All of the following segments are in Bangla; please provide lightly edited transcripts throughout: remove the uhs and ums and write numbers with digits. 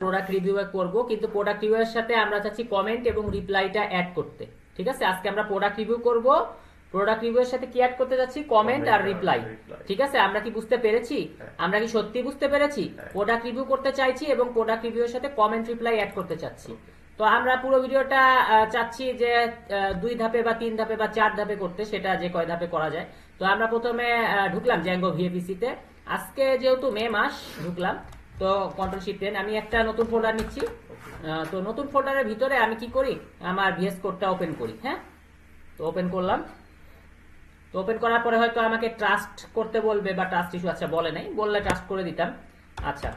প্রোডাক্ট রিভিউ করব, কিন্তু প্রোডাক্ট রিভিউ এর সাথে আমরা চাচ্ছি কমেন্ট এবং রিপ্লাইটা অ্যাড করতে। ঠিক আছে, আজকে আমরা প্রোডাক্ট রিভিউ করব, প্রোডাক্ট রিভিউ এর সাথে কি অ্যাড করতে যাচ্ছি? কমেন্ট আর রিপ্লাই। ঠিক আছে, আমরা কি বুঝতে পেরেছি? আমরা কি সত্যি বুঝতে পেরেছি? প্রোডাক্ট রিভিউ করতে চাইছি এবং প্রোডাক্ট রিভিউ এর সাথে কমেন্ট রিপ্লাই অ্যাড করতে চাচ্ছি। তো আমরা পুরো ভিডিওটা চাচ্ছি যে 2 ধাপে বা 3 ধাপে বা 4 ধাপে করতে, সেটা যে কয় ধাপে করা যায়। তো আমরা প্রথমে ঢুকলাম জ্যাঙ্গো ভিএপিসি তে। আজকে যেহেতু মে মাস, ঢুকলাম। তো কন্ট্রোল শিফট এন, আমি একটা নতুন ফোল্ডার নিচ্ছি। তো নতুন ফোল্ডারের ভিতরে আমি কি করি, আমার ভিএস কোডটা ওপেন করি। হ্যাঁ, তো ওপেন করলাম। তো ওপেন করার পরে হয়তো আমাকে ট্রাস্ট করতে বলবে বা ট্রাস্ট ইস্যু, আচ্ছা বলে নাই, বললে ট্রাস্ট করে দিতাম। আচ্ছা,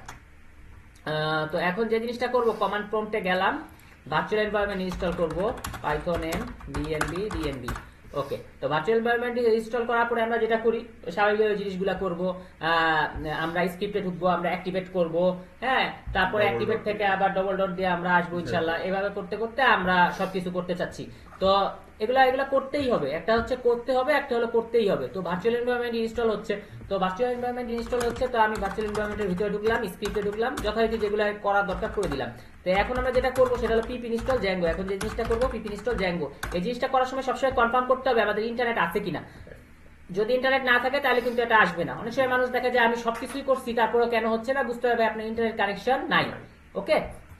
তো এখন যে জিনিসটা করব, কমান্ড প্রম্পটে গেলাম, ভার্চুয়াল এনভায়রনমেন্ট ইনস্টল করব, পাইথন এন ডিএনবি। ওকে, তো ভার্চুয়াল এনভায়রনমেন্ট ইনস্টল করার পরে আমরা যেটা করি, স্বাভাবিকভাবে জিনিসগুলো করব। আমরা স্ক্রিপ্টে ঢুকবো, আমরা অ্যাক্টিভেট করব। হ্যাঁ, তারপরে অ্যাক্টিভেট থেকে আবার ডবল ডট দিয়ে আমরা আসবো ইনশাআল্লাহ। এভাবে করতে করতে আমরা সবকিছু করতে চাচ্ছি। তো এগুলা করতেই হবে, একটা হচ্ছে করতে হবে, একটা হলো করতেই হবে। তো ভার্চুয়াল এনভায়রনমেন্ট ইনস্টল হচ্ছে, তো ভার্চুয়াল এনভায়রনমেন্ট ইনস্টল হচ্ছে, তো আমি ভার্চুয়াল এনভায়রনমেন্টের ভিতরে ঢুকলাম, স্ক্রিপ্টে ঢুকলাম, যথারীতি যেগুলো করার দরকার করে দিলাম। তো এখন আমরা যেটা করবো সেটা হলো পিপ ইনস্টল জ্যাঙ্গো। এখন যে জিনিসটা করবো, পিপ ইনস্টল জ্যাঙ্গো। এই জিনিসটা করার সময় সবসময় কনফার্ম করতে হবে আমাদের ইন্টারনেট আছে কিনা। যদি ইন্টারনেট না থাকে তাহলে কিন্তু এটা আসবে না। অনেক সময় মানুষ দেখে যে আমি সবকিছুই করছি তারপরেও কেন হচ্ছে না, বুঝতে হবে আপনার ইন্টারনেট কানেকশন নাই। ওকে,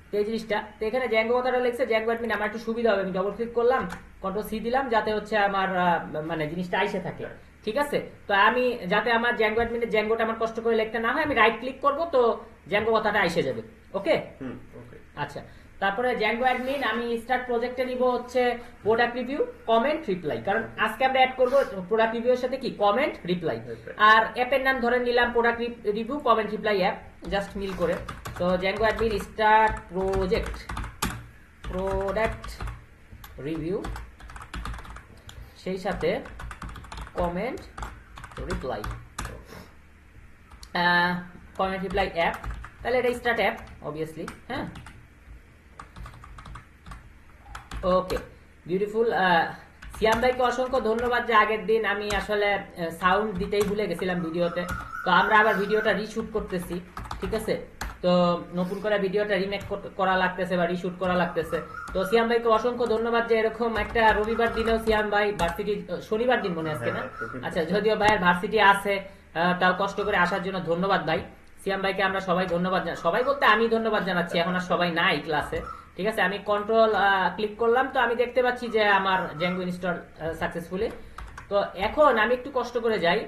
তো এই জিনিসটা, তো এখানে জ্যাঙ্গো কথাটা লিখছে, জ্যাঙ্গো অ্যাডমিন, আমার একটু সুবিধা হবে, আমি ডবল ক্লিক করলাম, কন্ট্রোল সি দিলাম, যাতে হচ্ছে আমার মানে জিনিসটা আইসে থাকে। ঠিক আছে, তো আমি যাতে আমার জ্যাঙ্গো অ্যাডমিনের জ্যাঙ্গোটা আমার কষ্ট করে লিখতে না হয়, আমি রাইট ক্লিক করব, তো জ্যাঙ্গো কথাটা আইসে যাবে। ওকে, আচ্ছা, তারপরে জ্যাঙ্গো অ্যাডমিন আমি স্টার্ট প্রজেক্টে নিব হচ্ছে প্রোডাক্ট রিভিউ, কমেন্ট, রিপ্লাই। কারণ আজকে আমরা অ্যাড করব প্রোডাক্ট রিভিউ এর সাথে কি কমেন্ট, রিপ্লাই। আর অ্যাপের নাম ধরে নিলাম product review comment reply app, just মিল করে। তো Django admin start project, product review, সেই সাথে comment reply, comment reply app. তাহলে এটা স্টার্ট অ্যাপ অবভিয়াসলি। হ্যাঁ, ওকে, বিউটিফুল। সিয়াম ভাইকে অসংখ্য ধন্যবাদ যে আগের দিন আমি আসলে সাউন্ড দিতেই ভুলে গেছিলাম ভিডিওতে। তো আমরা আবার ভিডিওটা রিশুট করতেছি। ঠিক আছে, তো নতুন করে ভিডিওটা রিমেক করা লাগতেছে বা রিশুট করা লাগতেছে। তো সিয়াম ভাইকে অসংখ্য ধন্যবাদ যে এরকম একটা রবিবার দিনেও সিয়াম ভাই ভার্সিটি, শনিবার দিন মনে আজকে না, আচ্ছা যদিও ভাইয়ের ভার্সিটি আছে, তাও কষ্ট করে আসার জন্য ধন্যবাদ ভাই। সিয়াম ভাইকে আমরা সবাই ধন্যবাদ, সবাই বলতে আমি ধন্যবাদ জানাচ্ছি, এখন আর সবাই নাই ক্লাসে। ঠিক আছে, আমি কন্ট্রোল ক্লিক করলাম, তো আমি দেখতে পাচ্ছি যে আমার জ্যাঙ্গো ইনস্টল সাকসেসফুলি। তো এখন আমি একটু কষ্ট করে যাই,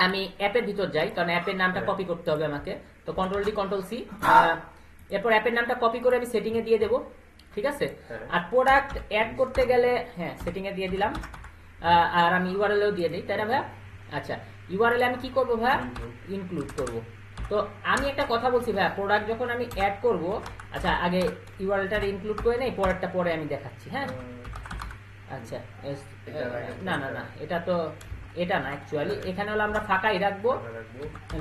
আমি অ্যাপের ভিতর যাই, কারণ অ্যাপের নামটা কপি করতে হবে আমাকে। তো কন্ট্রোল ডি কন্ট্রোল সি, এরপর অ্যাপের নামটা কপি করে আমি সেটিং এ দিয়ে দেবো। ঠিক আছে, আর প্রোডাক্ট অ্যাড করতে গেলে হ্যাঁ সেটিং এ দিয়ে দিলাম, আর আমি ইউআরএল এও দিয়ে দিই, তাই না ভাইয়া? আচ্ছা, ইউআরএল আমি কি করবো ভাইয়া? ইনক্লুড করব। তো আমি একটা কথা বলছি ভাইয়া, প্রোডাক্ট যখন আমি অ্যাড করব, আচ্ছা আগে ইউআরএলটা ইনক্লুড করে নেই, পরেরটা পরে আমি দেখাচ্ছি। হ্যাঁ, আচ্ছা, না না না, এটা তো এটা না অ্যাকচুয়ালি, এখানে হলো আমরা ফাঁকাই রাখবো,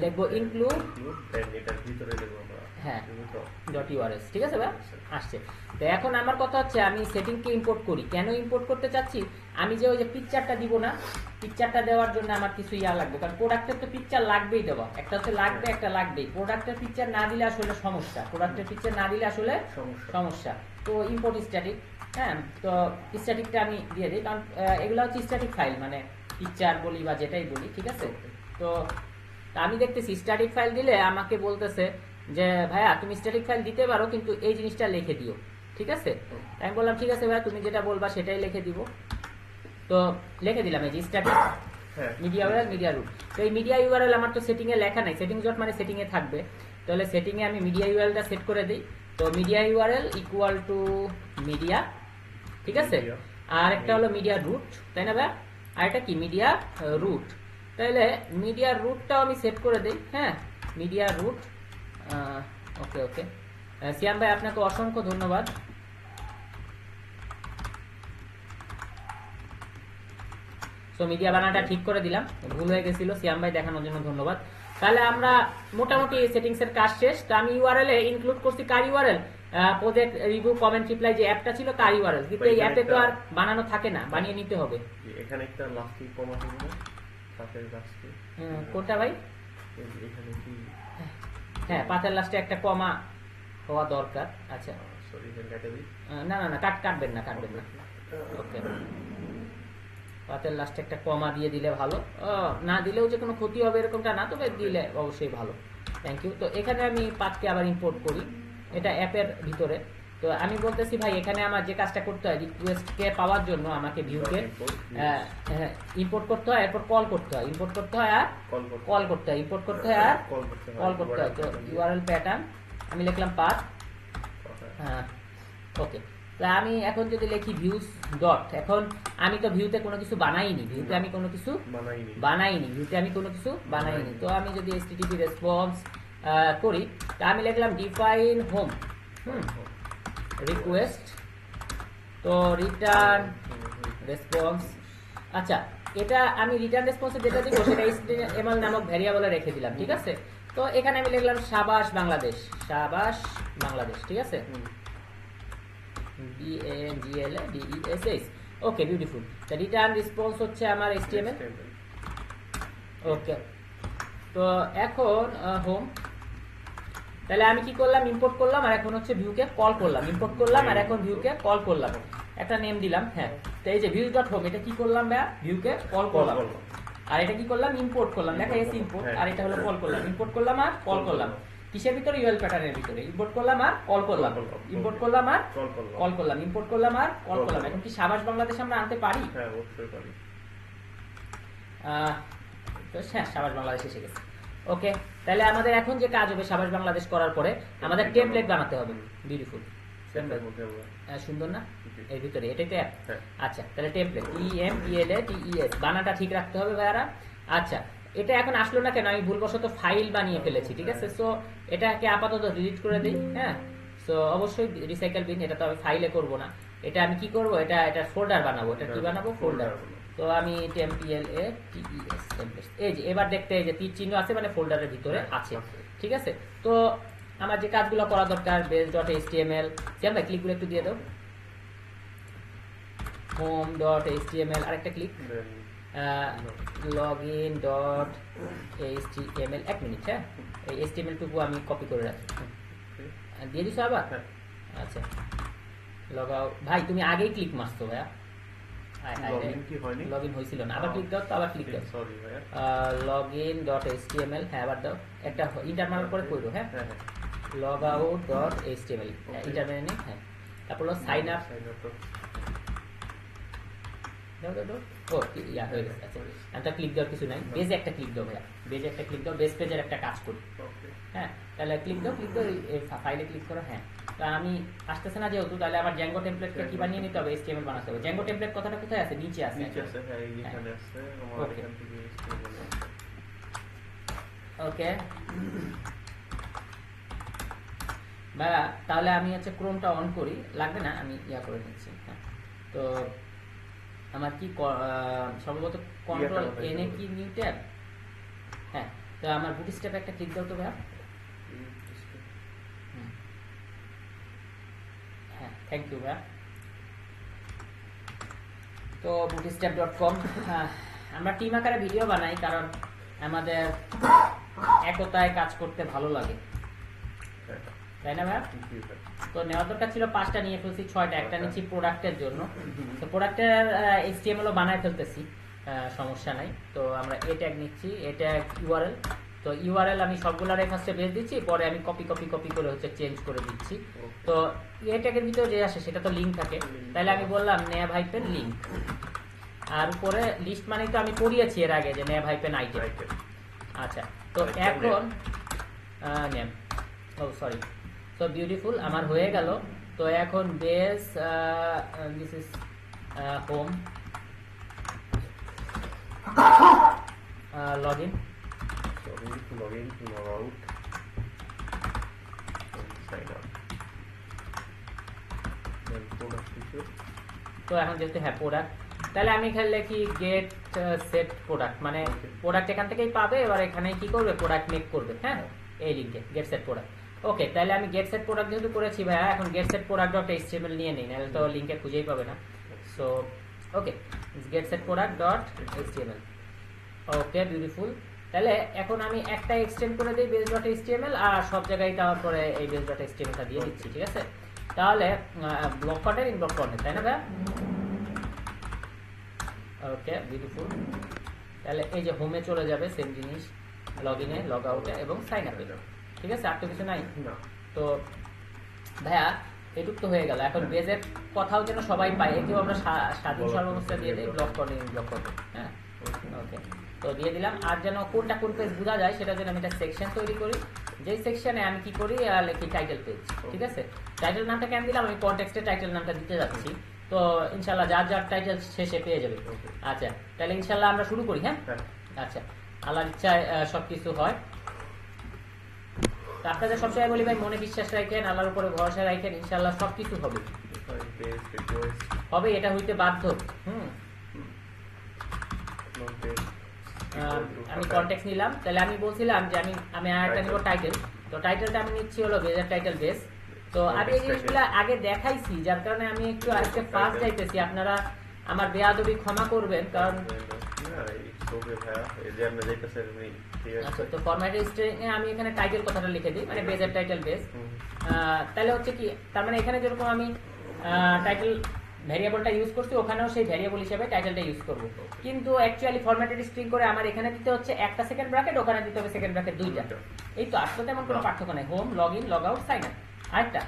লিখবো ইনক্লুড, হ্যাঁ ডট ইউআরএস। ঠিক আছে ভাই, আসছে। তো এখন আমার কথা হচ্ছে আমি সেটিংকে ইম্পোর্ট করি। কেন ইম্পোর্ট করতে চাচ্ছি, আমি যে ওই যে পিকচারটা দিব না, পিকচারটা দেওয়ার জন্য আমার কিছু ইয়া লাগবে, কারণ প্রোডাক্টের তো পিকচার লাগবেই দেওয়া, একটা হচ্ছে লাগবে, একটা লাগবেই। প্রোডাক্টের পিকচার না দিলে আসলে সমস্যা, প্রোডাক্টের পিকচার না দিলে আসলে সমস্যা। তো ইম্পোর্ট স্ট্যাটিক, হ্যাঁ, তো স্ট্যাটিকটা আমি দিয়ে দিই, কারণ এগুলো হচ্ছে স্ট্যাটিক ফাইল, মানে পিকচার বলি বা যেটাই বলি। ঠিক আছে, তো আমি দেখতেছি স্ট্যাটিক ফাইল দিলে আমাকে বলতেছে যে ভাইয়া তুমি স্ট্যাটিক ফাইল দিতে পারো, কিন্তু এই জিনিসটা লিখে দিও। ঠিক আছে, আমি বললাম ঠিক আছে ভাইয়া, তুমি যেটা বলবা সেটাই লিখে দিব। তো লিখে দিলাম এই যে static media URL, media root. তো এই মিডিয়া ইউআরএল আমার তো সেটিং এ লেখা নাই, সেটিং ডট মানে সেটিং এ থাকবে, তাহলে সেটিং এ আমি মিডিয়া ইউআরএলটা সেট করে দিই। তো media URL equal to media, ঠিক আছে, আর একটা হলো মিডিয়া রুট, তাই না ভাইয়া? আর এটা কি মিডিয়া রুট, তাহলে মিডিয়া রুটটাও আমি সেট করে দিই। হ্যাঁ, মিডিয়া রুট, ওকে ওকে। সিয়াম ভাই আপনাকে অসংখ্য ধন্যবাদ। সো মিডিয়া বানানটা ঠিক করে দিলাম, ভুল হয়ে গেছিল, সিয়াম ভাই দেখানোর জন্য ধন্যবাদ। তাহলে আমরা মোটামুটি সেটিংস এর কাজ শেষ। তো আমি ইউআরএল এ ইনক্লুড করছি কার URL, project review comment reply যে অ্যাপটা ছিল তার ইউআরএল, কিন্তু এই অ্যাপে তো আর বানানো থাকে না, বানিয়ে নিতে হবে। এখানে একটা লাস্ট কমা হবে না, সাথে লাস্ট কোনটা ভাই? এখানে কি হ্যাঁ পাতের লাস্টে একটা কমা হওয়া দরকার। আচ্ছা সরি এখানে কেটে দিই। না না না কাটবেন না ওকে পাতের লাস্টে একটা কমা দিয়ে দিলে ভালো, না দিলেও যে কোনো ক্ষতি হবে এরকমটা না, তবে দিলে অবশ্যই ভালো। Thank you. তো এখানে আমি পাতকে আবার ইম্পোর্ট করি, এটা অ্যাপের ভিতরে। তো আমি বলতেছি ভাই এখানে আমার যে কাজটা করতে হয়, রিকোয়েস্টকে পাওয়ার জন্য আমাকে ভিউকে ইম্পোর্ট করতে হয়, এরপর কল করতে হয়, ইম্পোর্ট করতে হয় আর কল করতে হয়, ইম্পোর্ট করতে হয় আর কল করতে হয়। তো ইউআরএল প্যাটার্ন আমি লিখলাম পাথ। হ্যাঁ ওকে। তো আমি এখন যদি লিখি ভিউজ ডট, এখন আমি তো ভিউতে কোনো কিছু বানাইনি, ভিউতে আমি কোনো কিছু বানাইনি, ভিউতে আমি কোনো কিছু বানাইনি। তো আমি যদি http রেসপন্স করি, তা আমি লিখলাম ডিফাইন হোম রিকোয়েস্ট, তো রিটার্ন রেসপন্স। আচ্ছা এটা আমি রিটার্ন রেসপন্সে যেটা দিব সেটা HTML নামক ভ্যারিয়েবলে রেখে দিলাম, ঠিক আছে। তো এখানে আমি লিখলাম সাবাস বাংলাদেশ, সাবাস বাংলাদেশ, ঠিক আছে, BANGLADESS। Okay beautiful. তো রিটার্ন রেসপন্স হচ্ছে আমার HTML। ওকে তো এখন হোম, তাহলে আমি কি করলাম, ইম্পোর্ট করলাম আর এখন হচ্ছে ভিউকে কল করলাম, ইম্পোর্ট করলাম আর এখন ভিউকে কল করলাম, একটা নেম দিলাম। হ্যাঁ তো এই যে ভিউজ ডট হোম, এটা কি করলাম ভাইয়া, ভিউকে কল করলাম, আর এটা কি করলাম, ইম্পোর্ট করলাম, দেখা গেছে ইম্পোর্ট, আর এটা হলো কল করলাম, ইম্পোর্ট করলাম আর কল করলাম। কিসের ভিতরে, ইউএল প্যাটার্নের ভিতরে। ইম্পোর্ট করলাম আর কল করলাম, ইম্পোর্ট করলাম আর কল করলাম, ইম্পোর্ট করলাম আর কল করলাম। এখন কি সাবাস বাংলাদেশ আমরা আনতে পারি? হ্যাঁ অবশ্যই পারি। তো হ্যাঁ সাবাস বাংলাদেশ এসে গেছে। ওকে তাহলে আমাদের এখন যে কাজ হবে সাবাস বাংলাদেশ করার পরে আমাদের টেমপ্লেট বানাতে হবে। বিউটিফুল, সুন্দর না এর ভিতরে, এটাই তো অ্যাপ। আচ্ছা তাহলে টেমপ্লেট TEMPLATES বানাটা ঠিক রাখতে হবে ভাইয়ারা। আচ্ছা এটা এখন আসলো না কেন, আমি ভুলবশত ফাইল বানিয়ে ফেলেছি, ঠিক আছে। সো এটাকে আপাতত ডিলিট করে দিই। হ্যাঁ সো অবশ্যই রিসাইকেল বিন, এটা তো আমি ফাইলে করব না, এটা আমি কি করব, এটা ফোল্ডার বানাবো। এটা কি বানাবো, ফোল্ডার। তো আমি TEMPLATES টেমপ্লেট, এই যে এবার দেখতে এই যে তীর চিহ্ন আছে, মানে ফোল্ডারের ভিতরে আছে, ঠিক আছে। তো আমার যে কাজগুলো করা দরকার, base.html, আমরা ক্লিকগুলো একটু দিয়ে দাও, home.html আরেকটা ক্লিক, login.html, এক মিনিট। হ্যাঁ এই HTML টুকু আমি কপি করে রাখি, দিয়ে দিছো আবার। আচ্ছা লগ আউট, ভাই তুমি আগেই ক্লিক মারছো ভাইয়া, লগইন হয়েছিল না, আবার ক্লিক দাও, তো আবার ক্লিক দাও, login.html, হ্যাঁ আবার দাও, একটা ইন্টার মারার পরে কইরো। হ্যাঁ logout.html ইন্টার মেনে নি। হ্যাঁ তারপর সাইন আপ দাও দাও দাও, ও ইয়া হয়ে গেছে। আচ্ছা একটা ক্লিক দাও, কিছু নাই, বেজে একটা ক্লিক দাও ভাইয়া, বেজে একটা ক্লিক দাও, বেস পেজের একটা কাজ করি। হ্যাঁ তাহলে ক্লিক দাও, ফাইলে ক্লিক করো। হ্যাঁ তো আমি আসতেছে না যেহেতু, তাহলে আমার জ্যাঙ্গো টেমপ্লেটকে কি বানিয়ে নিতে হবে, HTML বানাতে হবে। জ্যাঙ্গো টেমপ্লেট কথাটা কোথায় আছে, নিচে আছে। হ্যাঁ এইখানে আছে আমার, এখান থেকে ওকে ভাইয়া, তাহলে আমি হচ্ছে ক্রোমটা অন করি, লাগবে না আমি ইয়া করে নিচ্ছি। হ্যাঁ তো আমার কি সম্ভবত কন্ট্রোল এন এ কি নিউ ট্যাব। হ্যাঁ তো আমার বুটস্ট্র্যাপে একটা ক্লিক দাও তো ভাইয়া। হ্যাঁ থ্যাংক ইউ ভাইয়া। তো bootstrap.com, আমরা টিম আকারে ভিডিও বানাই কারণ আমাদের একতায় কাজ করতে ভালো লাগে, তাই না ভাইয়া। তো নেওয়ার দরকার ছিল 5টা, নিয়ে ফেলছি 6টা, একটা নিচ্ছি প্রোডাক্টের জন্য। তো প্রোডাক্টের HTML ও বানায় ফেলতেছি, সমস্যা নাই। তো আমরা এ ট্যাগ নিচ্ছি, এ ট্যাগ ইউআরএল। তো ইউআরএল আমি সবগুলারে ফার্স্টে বেস দিচ্ছি, পরে আমি কপি করে হচ্ছে চেঞ্জ করে দিচ্ছি। তো এ ট্যাগের ভিতরে যে আসে সেটা তো লিঙ্ক থাকে, তাহলে আমি বললাম nav হাইফেন লিঙ্ক, আর উপরে লিস্ট মানে তো আমি পড়িয়েছি এর আগে যে nav হাইফেন আইটেম। আচ্ছা তো এখন নেম, ও সরি, সো বিউটিফুল আমার হয়ে গেল। তো এখন base, this is home, login, log out, sign up, then product feature। তো এখন যেহেতু হ্যাঁ প্রোডাক্ট, তাহলে আমি এখানে লিখি গেট সেট প্রোডাক্ট, মানে প্রোডাক্ট এখান থেকেই পাবে, এবার এখানে কি করবে, প্রোডাক্ট মেক করবে। হ্যাঁ এই লিঙ্কে গেট সেট প্রোডাক্ট। ওকে তাহলে আমি গেট সেট প্রোডাক্ট যেহেতু করেছি ভাইয়া, এখন gate set product dot HTML নিয়ে নিই, নাহলে তো লিঙ্কে খুঁজেই পাবে না। So okay gate set product dot HTML। Okay beautiful. তাহলে এখন আমি একটা এক্সটেন্ড করে দিই base.html আর সব জায়গায় তারপরে এই base.html টা দিয়ে দিচ্ছি, ঠিক আছে? তাহলে block contained in block content, তাই না ভাই? ওকে, বিউটিফুল। তাহলে এই যে হোমে চলে যাবে সেম জিনিস, লগইনে, লগ আউটে এবং সাইন আপে, ঠিক আছে? আর তো কিছু নাই। না তো ভাইয়া এটুক তো হয়ে গেল। এখন বেজের কথাও যেন সবাই পায়, একেও আমরা স্বাধীন সর্বাবস্থা দিয়ে দিই, ব্লক কন্টেন্ট ব্লক কন্টেন্ট, হ্যাঁ ওকে। তো দিয়ে দিলাম। আর যেন কোনটা কোন পেজ বোঝা যায় সেটার জন্য আমি একটা সেকশন তৈরি করি, যেই সেকশনে আমি কি করি লিখি টাইটেল পেজ, ঠিক আছে? টাইটেল নামটা কেন দিলাম, আমি কনটেক্সটে টাইটেল নামটা দিতে যাচ্ছি। তো ইনশাল্লাহ যার যার টাইটেল শেষে পেয়ে যাবে। আচ্ছা, তাহলে ইনশাল্লাহ আমরা শুরু করি, হ্যাঁ? আচ্ছা, আল্লাহর ইচ্ছায় সবকিছু হয়। তো আপনাদের সবসময় বলি ভাই, মনে বিশ্বাস রাখেন, আল্লাহর উপরে ভরসা রাখেন, ইনশাল্লাহ সবকিছু হবে। হবে, এটা হইতে বাধ্য। আমি কনটেক্সট নিলাম, তাহলে আমি বলছিলাম যে আমি আরেকটা নিব টাইটেল। তো টাইটেলটা আমি নিচ্ছি হলো বেজের টাইটেল বেস। তো আমি এই জিনিসগুলো আগে দেখাইছি, যার কারণে আমি একটু আজকে ফার্স্ট যাইতেছি, আপনারা আমার বেয়াদবি ক্ষমা করবেন, কারণ আচ্ছা। তো ফরম্যাটের স্ট্রিং এ আমি এখানে টাইটেল কথাটা লিখে দিই, মানে বেজের টাইটেল বেস। তাহলে হচ্ছে কি, তার মানে এখানে যেরকম আমি টাইটেল ভ্যারিয়েবলটা ইউজ করছি, ওখানেও সেই ভ্যারিয়েবল হিসেবে টাইটেলটা ইউজ করব। কিন্তু অ্যাকচুয়ালি ফরম্যাটেড স্ট্রিং করে আমার এখানে দিতে হচ্ছে একটা সেকেন্ড ব্র্যাকেট, ওখানে দিতে হবে সেকেন্ড ব্র্যাকেট দুইটা। এই তো, আসলে তেমন কোনো পার্থক্য নাই। Home, log in, log out, sign up. আরেকটা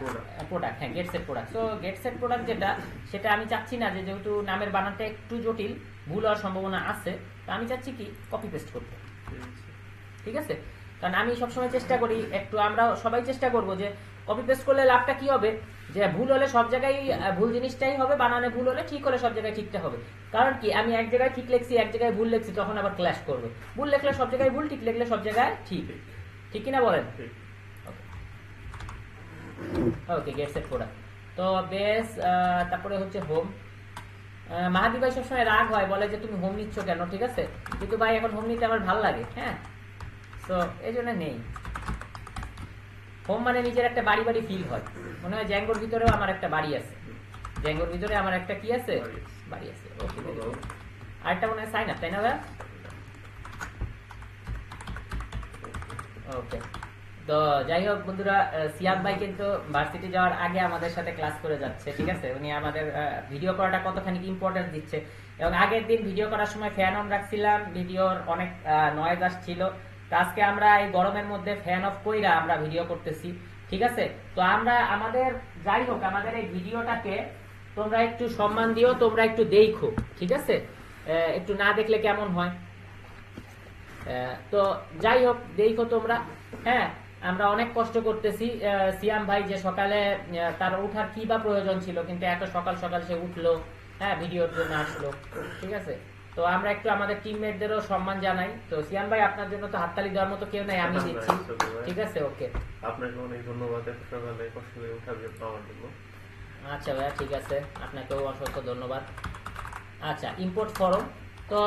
প্রোডাক্ট, হ্যাঁ, get set product. So get set product যেটা, সেটা আমি চাচ্ছি না যে, যেহেতু নামের বানানটা একটু জটিল, ভুল হওয়ার সম্ভাবনা আছে, তো আমি চাচ্ছি কি কপি পেস্ট করতে, ঠিক আছে? কারণ আমি সবসময় চেষ্টা করি, একটু আমরা সবাই চেষ্টা করব যে কপি পেস্ট করলে লাভটা কি হবে, যে ভুল হলে সব জায়গায় ভুল জিনিসটাই হবে, বানানে ভুল হলে, ঠিক হলে সব জায়গায় ঠিকটা হবে। কারণ কি, আমি এক জায়গায় ঠিক লিখছি, এক জায়গায় ভুল লিখছি, তখন আবার ক্ল্যাশ করবে। ভুল লিখলে সব জায়গায় ভুল, ঠিক লিখলে সব জায়গায় ঠিক, ঠিক কিনা বলেন? ওকে, গেট সেট প্রোডাক্ট। তো বেস, তারপরে হচ্ছে হোম। মাহাদি ভাই সবসময় রাগ হয়, বলে যে তুমি হোম নিচ্ছ কেন, ঠিক আছে? কিন্তু ভাই এখন হোম নিতে আমার ভালো লাগে, হ্যাঁ, তো এই জন্য নেই। হোম মানে নিজের একটা বাড়ি বাড়ি ফিল হয়, মনে হয় জ্যাঙ্গোর ভিতরেও আমার একটা বাড়ি আছে, জ্যাঙ্গোর ভিতরে আমার একটা কি আছে, বাড়ি আছে। ওকে, আরেকটা মনে হয় সাইন আপ, তাই না ভাই? ওকে। তো যাই হোক বন্ধুরা, সিয়াদ ভাই কিন্তু ভার্সিটি যাওয়ার আগে আমাদের সাথে ক্লাস করে যাচ্ছে, ঠিক আছে? উনি আমাদের ভিডিও করাটা কতখানি ইম্পর্টেন্স দিচ্ছে। এবং আগের দিন ভিডিও করার সময় ফ্যান অন রাখছিলাম, ভিডিওর অনেক নয়েজ আসছিল। তো আজকে আমরা এই গরমের মধ্যে ফ্যান অফ কইরা আমরা ভিডিও করতেছি, ঠিক আছে? তো আমরা আমাদের, যাই হোক, আমাদের এই ভিডিওটাকে তোমরা একটু সম্মান দিও, তোমরা একটু দেখো, ঠিক আছে? একটু না দেখলে কেমন হয়? তো যাই হোক, দেখো তোমরা, হ্যাঁ। আমরা অনেক কষ্ট করতেছি। সিয়াম ভাই যে সকালে তার উঠার কি বা প্রয়োজন ছিল, কিন্তু এত সকাল সকাল সে উঠলো, হ্যাঁ, ভিডিওর জন্য আসলো, ঠিক আছে? তো আমরা একটু আমাদের টিমমেটদেরও সম্মান জানাই। তো সিয়াম ভাই, আপনার জন্য তো হাততালি দেওয়ার মতো কেউ নাই, আমি দিচ্ছি, ঠিক আছে? ওকে, আপনাকে অনেক ধন্যবাদ সকালে কষ্ট করে উঠার জন্য। আচ্ছা ভাইয়া, ঠিক আছে, আপনাকেও অসংখ্য ধন্যবাদ। আচ্ছা, ইম্পোর্ট ফরম। তো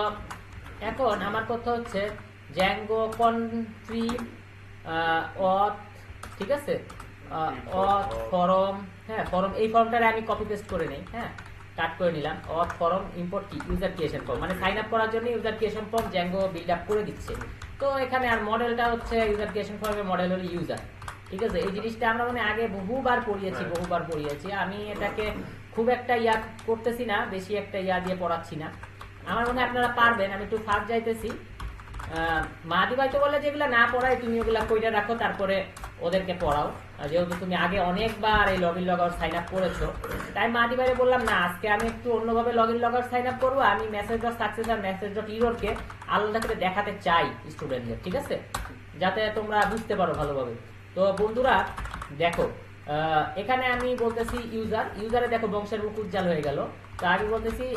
এখন আমার কথা হচ্ছে জ্যাঙ্গো কন্ট্রি অথ, ঠিক আছে? অথ ফরম, হ্যাঁ, ফরম, এই ফর্মটারে আমি কপি পেস্ট করে নেই, হ্যাঁ, কাট করে নিলাম। অথ ফরম ইম্পোর্ট কি, ইউজার ক্রিয়েশন ফর্ম, মানে সাইন আপ করার জন্য user creation form Zango build up করে দিচ্ছে। তো এখানে আর মডেলটা হচ্ছে ইউজার ক্রিয়েশন ফর্মের মডেল হলো ইউজার, ঠিক আছে? এই জিনিসটা আমরা মানে আগে বহুবার পড়িয়েছি। আমি এটাকে খুব একটা ইয়া করতেছি না, বেশি একটা ইয়া দিয়ে পড়াচ্ছি না। আমার মনে হয় আপনারা পারবেন। আমি একটু ফার্স্ট যাইতেছি। মাহাদি ভাই তো বলে যেগুলো না পড়াই তুমি ওগুলা কইরা রাখো, তারপরে ওদেরকে পড়াও। যেহেতু তুমি আগে অনেকবার এই log in log out sign up করেছো, তাই মাহাদি ভাইরে বললাম না, আজকে আমি একটু অন্যভাবে log in log out sign up করবো। আমি মেসেজ ডট সাকসেস আর মেসেজ ডট ইউরোরকে আলাদা করে দেখাতে চাই স্টুডেন্টদের, ঠিক আছে? যাতে তোমরা বুঝতে পারো ভালোভাবে। তো বন্ধুরা দেখো, এখানে আমি বলতেছি ইউজারে দেখো বংশের মুখ উজ্জ্বল হয়ে গেল। তো আমি বলতেছি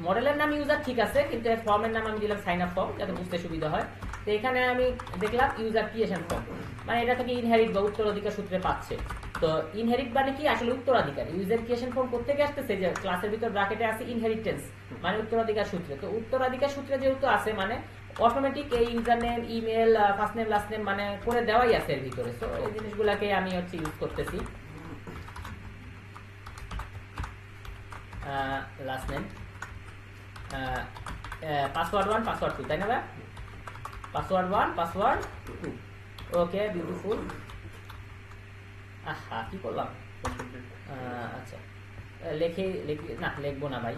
মডেলের নাম ইউজার, ঠিক আছে, কিন্তু এর ফর্মের নাম আমি দিলাম সাইন আপ ফর্ম, যাতে বুঝতে সুবিধা হয়। তো এখানে আমি দেখলাম ইউজার ক্রিয়েশন ফর্ম, মানে এটা থেকে ইনহেরিট বা উত্তরাধিকার সূত্রে পাচ্ছে। তো ইনহেরিট মানে কি, আসলে উত্তরাধিকার। ইউজার ক্রিয়েশন ফর্ম করতে গিয়ে আসতেছে যে ক্লাসের ভিতর ব্র্যাকেটে আছে ইনহেরিটেন্স, মানে উত্তরাধিকার সূত্রে। তো উত্তরাধিকার সূত্রে যেহেতু আছে, মানে অটোমেটিক এই user name, email, first name, last name মানে করে দেওয়াই আছে এর ভিতরে। তো এই জিনিসগুলোকে আমি হচ্ছে ইউজ করতেছি। লাস্ট নেম, পাসওয়ার্ড 1, পাসওয়ার্ড 2, তাই না ভাই? পাসওয়ার্ড 1 পাসওয়ার্ড 2 ওকে বিউটিফুল আহা কি করলাম আচ্ছা লিখে না লিখবো না ভাই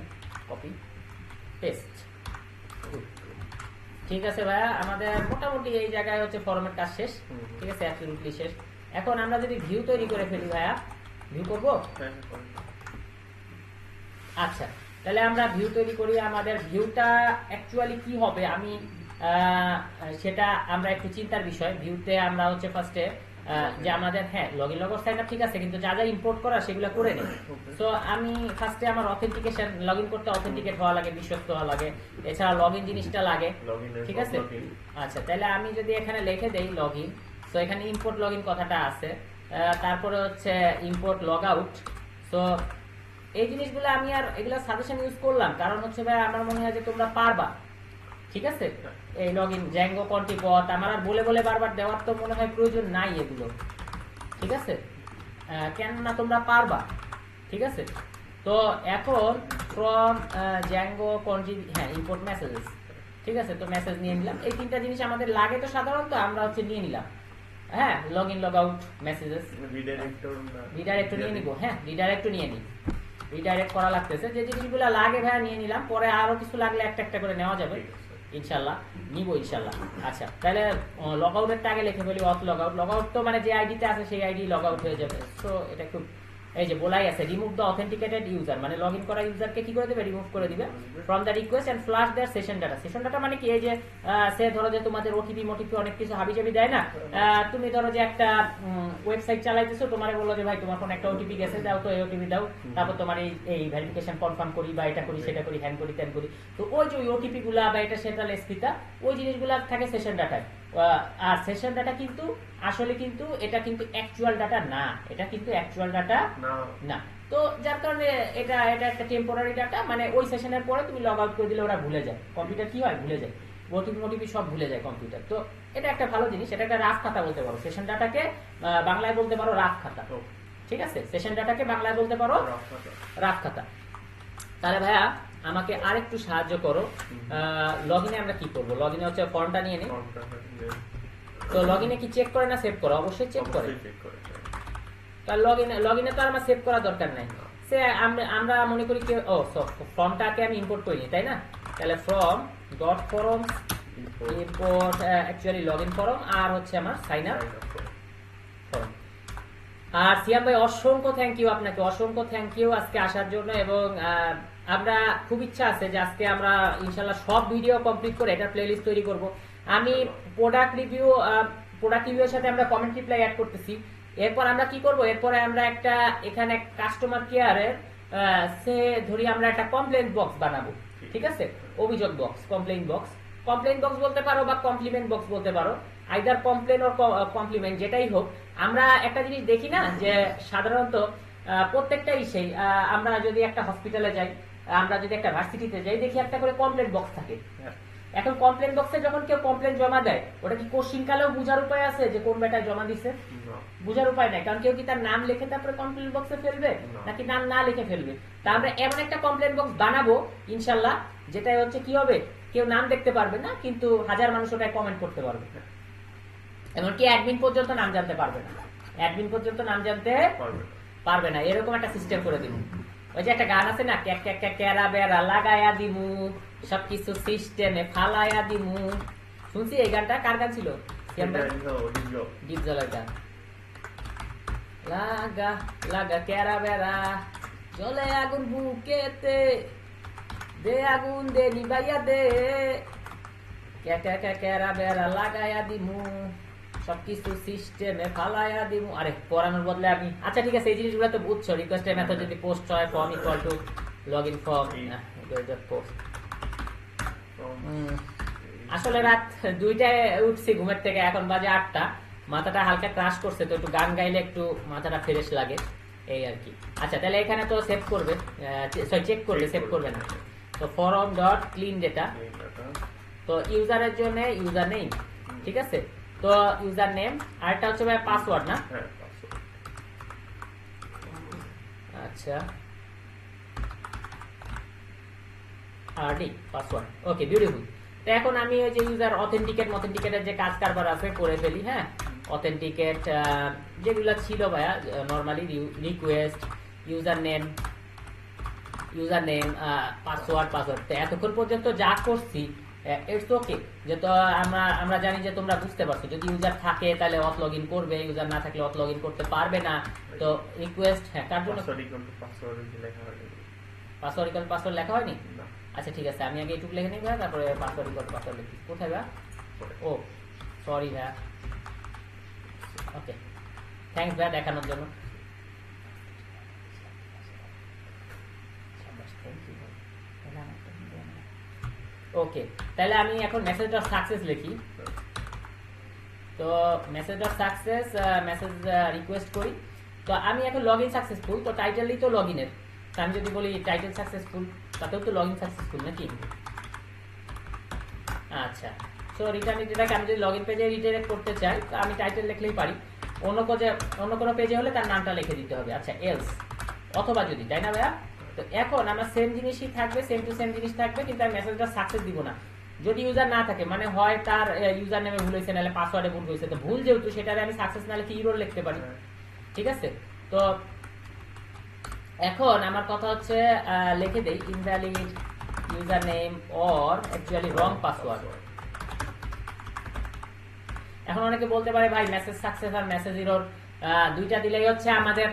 কপি পেস্ট ঠিক আছে ভাইয়া আমাদের মোটামুটি এই জায়গায় হচ্ছে ফরম্যাট কাজ শেষ ঠিক আছে অ্যাবসলিউটলি শেষ এখন আমরা যদি ভিউ তৈরি করে ফেলি ভাইয়া ভিউ করবো আচ্ছা তাহলে আমরা ভিউ তৈরি করি আমাদের ভিউটা অ্যাকচুয়ালি কি হবে আমি সেটা আমরা একটু চিন্তার বিষয় ভিউতে আমরা হচ্ছে ফার্স্টে যে আমাদের হ্যাঁ লগইন লগআউট সাইন আপ ঠিক আছে কিন্তু যা যা ইম্পোর্ট করা সেগুলো করে নিই সো আমি ফার্স্টে আমার অথেন্টিকেশন লগইন করতে অথেন্টিকেট হওয়া লাগে বিশ্বস্ত হওয়া লাগে এছাড়া লগইন জিনিসটা লাগে ঠিক আছে আচ্ছা তাহলে আমি যদি এখানে লিখে দেই লগইন সো এখানে ইম্পোর্ট লগইন কথাটা আছে তারপরে হচ্ছে ইম্পোর্ট লগ আউট সো এই জিনিসগুলো আমি আর এগুলো সাজেশন ইউজ করলাম কারণ হচ্ছে ভাই আমার মনে হয় যে তোমরা পারবা ঠিক আছে এই লগইন জ্যাঙ্গো কন্টিপথ আমার আর বলে বলে বারবার দেওয়ার তো মনে হয় প্রয়োজন নাই এগুলো ঠিক আছে কেন না তোমরা পারবা ঠিক আছে তো এখন ফ্রম জ্যাঙ্গো কন্টি হ্যাঁ ইম্পোর্ট মেসেজেস ঠিক আছে তো মেসেজ নিয়ে নিলাম এই তিনটা জিনিস আমাদের লাগে তো সাধারণত আমরা হচ্ছে নিয়ে নিলাম হ্যাঁ লগইন লগ আউট মেসেজেস রিডাইরেক্টর নিয়ে নিব হ্যাঁ রিডাইরেক্টর নিয়ে নিই রিডাইরেক্ট করা লাগতেছে যে জিনিসগুলো লাগে ভাই নিয়ে নিলাম পরে আরো কিছু লাগলে একটা একটা করে নেওয়া যাবে ইনশাআল্লাহ নিব ইনশাআল্লাহ আচ্ছা তাহলে লগ আউটেরটা আগে লিখে ফেলি অথ লগ আউট তো মানে যে আইডিতে আছে সেই আইডি লগ আউট হয়ে যাবে সো এটা একটু এই যে বলাই আছে রিমুভ দ্য অথেন্টিকেটেড ইউজার মানে লগইন করা ইউজারকে কি করে দিবে রিমুভ করে দিবে from the request and flush their session data মানে কি এই যে সে ধরো যে তোমাদের ওটিপি অনেক কিছু হাবিজাবি দেয় না তুমি ধরো যে একটা ওয়েবসাইট চালাইতেছো তোমারে বললো যে ভাই তোমার কোন একটা ওটিপি গেছে দাও তো এই ওটিপি দাও তারপর তোমার এই ভেরিফিকেশন কনফার্ম করি বা এটা করি সেটা করি হ্যান করি ত্যান করি তো ওই যে ওটিপি গুলা বা এটা সেটা লেসপিতা ওই জিনিসগুলা থাকে সেশন ডাটায় আর সেশন ডাটা কিন্তু আসলে কিন্তু এটা কিন্তু অ্যাকচুয়াল ডাটা না এটা কিন্তু অ্যাকচুয়াল ডাটা না তো যার কারণে এটা একটা টেম্পোরারি ডাটা মানে ওই সেশনের পরে তুমি লগ আউট করে দিলে ওরা ভুলে যায় কম্পিউটার কি হয় ভুলে যায় ওটিপি সব ভুলে যায় কম্পিউটার তো এটা একটা ভালো জিনিস এটা একটা রাফ খাতা বলতে পারো সেশন ডাটাকে বাংলায় বলতে পারো রাফ খাতা ঠিক আছে সেশন ডাটাকে বাংলায় বলতে পারো রাফ খাতা তাহলে ভাইয়া আমাকে আরেকটু সাহায্য করো লগইনে আমরা কি করব লগইনে হচ্ছে ফর্মটা নিয়ে নিই তো লগইনে কি চেক করে না সেভ করে অবশ্যই চেক করে তার লগইনে তো আমার সেভ করা দরকার নাই সে আমরা মনে করি কি ও ফর্মটাকে আমি ইম্পোর্ট করি তাই না তাহলে form dot form import actually login form আর হচ্ছে আমার সাইন আপ ফর্ম আর সিয়াম ভাই অসংখ্য থ্যাংক ইউ আপনাকে অসংখ্য থ্যাংক ইউ আজকে আসার জন্য এবং আমরা খুব ইচ্ছা আছে যে আজকে আমরা ইনশাআল্লাহ সব ভিডিও কমপ্লিট করে এটা প্লেলিস্ট তৈরি করব আমি প্রোডাক্ট রিভিউয়ের সাথে আমরা কমেন্ট রিপ্লাই অ্যাড করতেছি এরপর আমরা কি করব এরপরে আমরা একটা এখানে কাস্টমার কেয়ারের সে ধরি আমরা একটা কমপ্লেইন বক্স বানাবো ঠিক আছে অভিযোগ বক্স কমপ্লেইন বক্স বলতে পারো বা কমপ্লিমেন্ট বক্স বলতে পারো আইদার কমপ্লেন অর কমপ্লিমেন্ট যেটাই হোক আমরা একটা জিনিস দেখি না যে সাধারণত প্রত্যেকটাই সেই আমরা যদি একটা হসপিটালে যাই আমরা যদি একটা ভার্সিটিতে যাই দেখি একটা করে কমপ্লেন বক্স থাকে এখন কমপ্লেন বক্সে যখন কেউ কমপ্লেন জমা দেয় ওটা কি কোশ্চিন কালেও বোঝার উপায় আছে যে কোন বেটায় জমা দিছে বোঝার উপায় নাই কারণ কেউ কি তার নাম লিখে তারপরে কমপ্লেন বক্সে ফেলবে নাকি নাম না লিখে ফেলবে তা আমরা এমন একটা কমপ্লেন বক্স বানাবো ইনশাআল্লাহ যেটাই হচ্ছে কি হবে কেউ নাম দেখতে পারবে না কিন্তু হাজার মানুষ ওটায় কমেন্ট করতে পারবে এমনকি অ্যাডমিন পর্যন্ত নাম জানতে পারবে না অ্যাডমিন পর্যন্ত নাম জানতে পারবে না এরকম একটা সিস্টেম করে দিব ওই যে একটা গান আছে না ক্যারা বেড়া লাগায়া দিমু সবকিছু সিস্টেমে ফালায়া দিমু শুনছি এই গানটা কার গান ছিল ডিপজলের গান লাগা লাগা ক্যারা বেড়া জলে আগুন বুকেতে দে আগুন দে নিবাইয়া দে ক্যারা বেড়া লাগায়া দিমু সবকিছু সিস্টেমে ফালায়া দিমু আরে পড়ানোর বদলে আমি আচ্ছা ঠিক আছে এই জিনিসগুলো তো বুঝছো রিকোয়েস্ট মেথড যদি পোস্ট হয় form equal two login form post আসলে রাত 2টায় উঠছি ঘুমের থেকে এখন বাজে 8টা মাথাটা হালকা ক্রাশ করছে তো একটু গান গাইলে একটু মাথাটা ফ্রেশ লাগে এই আর কি আচ্ছা তাহলে এখানে তো সেভ করবে চেক করবে সেভ করবে না তো ফর্ম ডট ক্লিন ডেটা তো ইউজারের জন্য ইউজার নেম ঠিক আছে তো ইউজার নেম আর এটা হচ্ছে ভাই পাসওয়ার্ড না আচ্ছা আরডি পাসওয়ার্ড ওকে বিউটিফুল তো এখন আমি ওই যে ইউজার অথেন্টিকেটের যে কাজ কারবার আছে করে ফেলি। হ্যাঁ, অথেন্টিকেট যেগুলো ছিল ভাইয়া normally, request, user name, password. তো এতক্ষণ পর্যন্ত যা করছি ইটস ওকে, যেহেতু আমরা জানি যে তোমরা বুঝতে পারছো, যদি ইউজার থাকে তাহলে অথ লগ ইন করবে, ইউজার না থাকলে অথ লগ ইন করতে পারবে না। তো রিকোয়েস্ট, হ্যাঁ, কার জন্য পাসওয়ার্ড লেখা হয়নি? আচ্ছা ঠিক আছে, আমি আগে এইটুকু লিখে নিই ভাইয়া, তারপরে পাসওয়ার্ড লিখি। কোথায় ভাইয়া? ও সরি ভাইয়া। ওকে, থ্যাংকস ভাইয়া দেখানোর জন্য। ওকে, তাহলে আমি এখন মেসেজ ডট সাকসেস লিখি। তো message dot success, message request করি। তো আমি এখন লগ ইন সাকসেসফুল, তো টাইটেলই তো লগ ইনের। তো আমি যদি বলি টাইটেল সাকসেসফুল, তাতেও তো লগ ইন সাকসেসফুল নাকি? আচ্ছা, সো রিটার্ন এটাকে আমি যদি লগ ইন পেজে রিডাইরেক্ট করতে চাই, তো আমি টাইটেল লিখলেই পারি। অন্য কোনো পেজে হলে তার নামটা লিখে দিতে হবে। আচ্ছা, এলস অথবা যদি, তাই না ভাইয়া? তো এখন আমার সেম জিনিসই থাকবে, সেম টু সেম জিনিস থাকবে, কিন্তু আমি মেসেজটা সাকসেস দিব না যদি ইউজার না থাকে। মানে হয় তার ইউজার নেমে ভুল হয়েছে, নাহলে পাসওয়ার্ডে ভুল হয়েছে। তো ভুল যেহেতু, সেটারে আমি সাকসেস না লিখে ইরর লিখতে পারি। ঠিক আছে, তো এখন আমার কথা হচ্ছে লিখে দেই invalid user name or actually wrong password. এখন অনেকে বলতে পারে ভাই মেসেজ সাকসেস আর মেসেজ ইরর দুইটা দিলেই হচ্ছে আমাদের।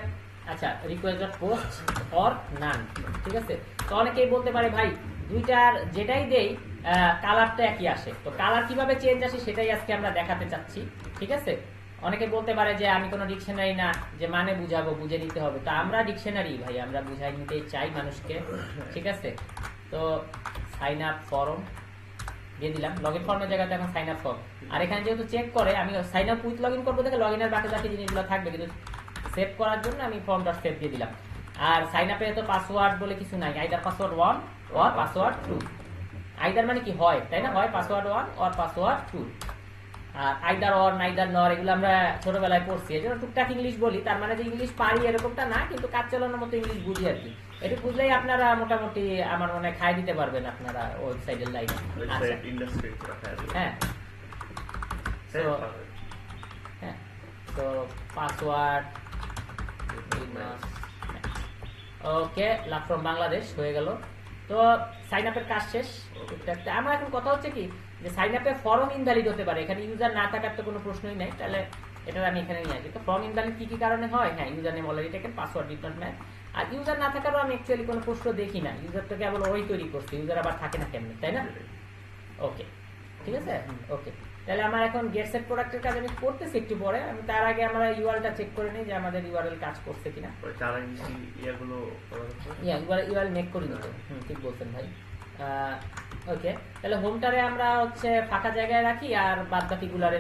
আচ্ছা, রিকোয়েস্ট ডট পোস্ট অর নান, ঠিক আছে। তো অনেকেই বলতে পারে ভাই দুইটার যেটাই দেই কালারটা একই আসে। তো কালার কিভাবে চেঞ্জ আসে সেটাই আজকে আমরা দেখাতে চাচ্ছি। ঠিক আছে, অনেকে বলতে পারে যে আমি কোনো ডিকশনারি না, যে মানে বুঝাবো, বুঝে নিতে হবে। তো আমরা ডিকশনারি ভাই, আমরা বুঝাই নিতে চাই মানুষকে। ঠিক আছে, তো সাইন আপ ফর্ম দিয়ে দিলাম, লগ ইন ফর্মের জায়গাতে এখন সাইন আপ ফর্ম। আর এখানে যেহেতু চেক করে, আমি sign up with log in করবো, দেখে লগ ইনের বাকি জিনিসগুলো থাকবে, কিন্তু সেভ করার জন্য আমি ফর্ম ডট সেভ দিয়ে দিলাম। আর সাইন আপে তো পাসওয়ার্ড বলে কিছু নাই, either password 1 or password 2। Either মানে কি হয়, তাই না? হয় পাসওয়ার্ড 1 অর পাসওয়ার্ড 2। আর আইদার অর, নাইদার নর, এগুলো আমরা ছোটবেলায় পড়ছি। এই জন্য টুকটাক ইংলিশ বলি, তার মানে যে ইংলিশ পারি এরকমটা না, কিন্তু কাজ চালানোর মতো ইংলিশ বুঝি আর কি। এটা বুঝলেই আপনারা মোটামুটি আমার মনে হয় খাই দিতে পারবেন আপনারা ওয়েবসাইটের লাইনে। হ্যাঁ, হ্যাঁ, তো password okay, love from Bangladesh হয়ে গেল। তো সাইন আপের কাজ শেষ। আমার এখন কথা হচ্ছে কি, যে সাইন আপে ফর্ম ইনভ্যালিড হতে পারে, এখানে ইউজার না থাকার তো কোনো প্রশ্নই নাই। তাহলে এটা আমি এখানে নিয়ে আসি। তো ফর্ম ইনভ্যালিড কি কারণে হয়? হ্যাঁ, user name already taken, password did not match. আর ইউজার না থাকারও আমি অ্যাকচুয়ালি কোনো প্রশ্ন দেখি না, ইউজার তো কেবল ওই তৈরি করছে, ইউজার আবার থাকে না কেমনি, তাই না? ওকে, ঠিক আছে, ওকে। তাহলে আমার এখন গেট সেট প্রোডাক্টের কাজ আমি করতেছি একটু পরে। আমি তার আগে আমরা ইউআরএলটা চেক করে নিই যে আমাদের ইউআরএল কাজ করছে কিনা। ইউআরএল মেক করি নিতে, ঠিক বলছেন ভাই। ওকে, তাহলে হোমটারে আমরা হচ্ছে ফাঁকা জায়গায় রাখি, আর বাদ বাকিগুলারে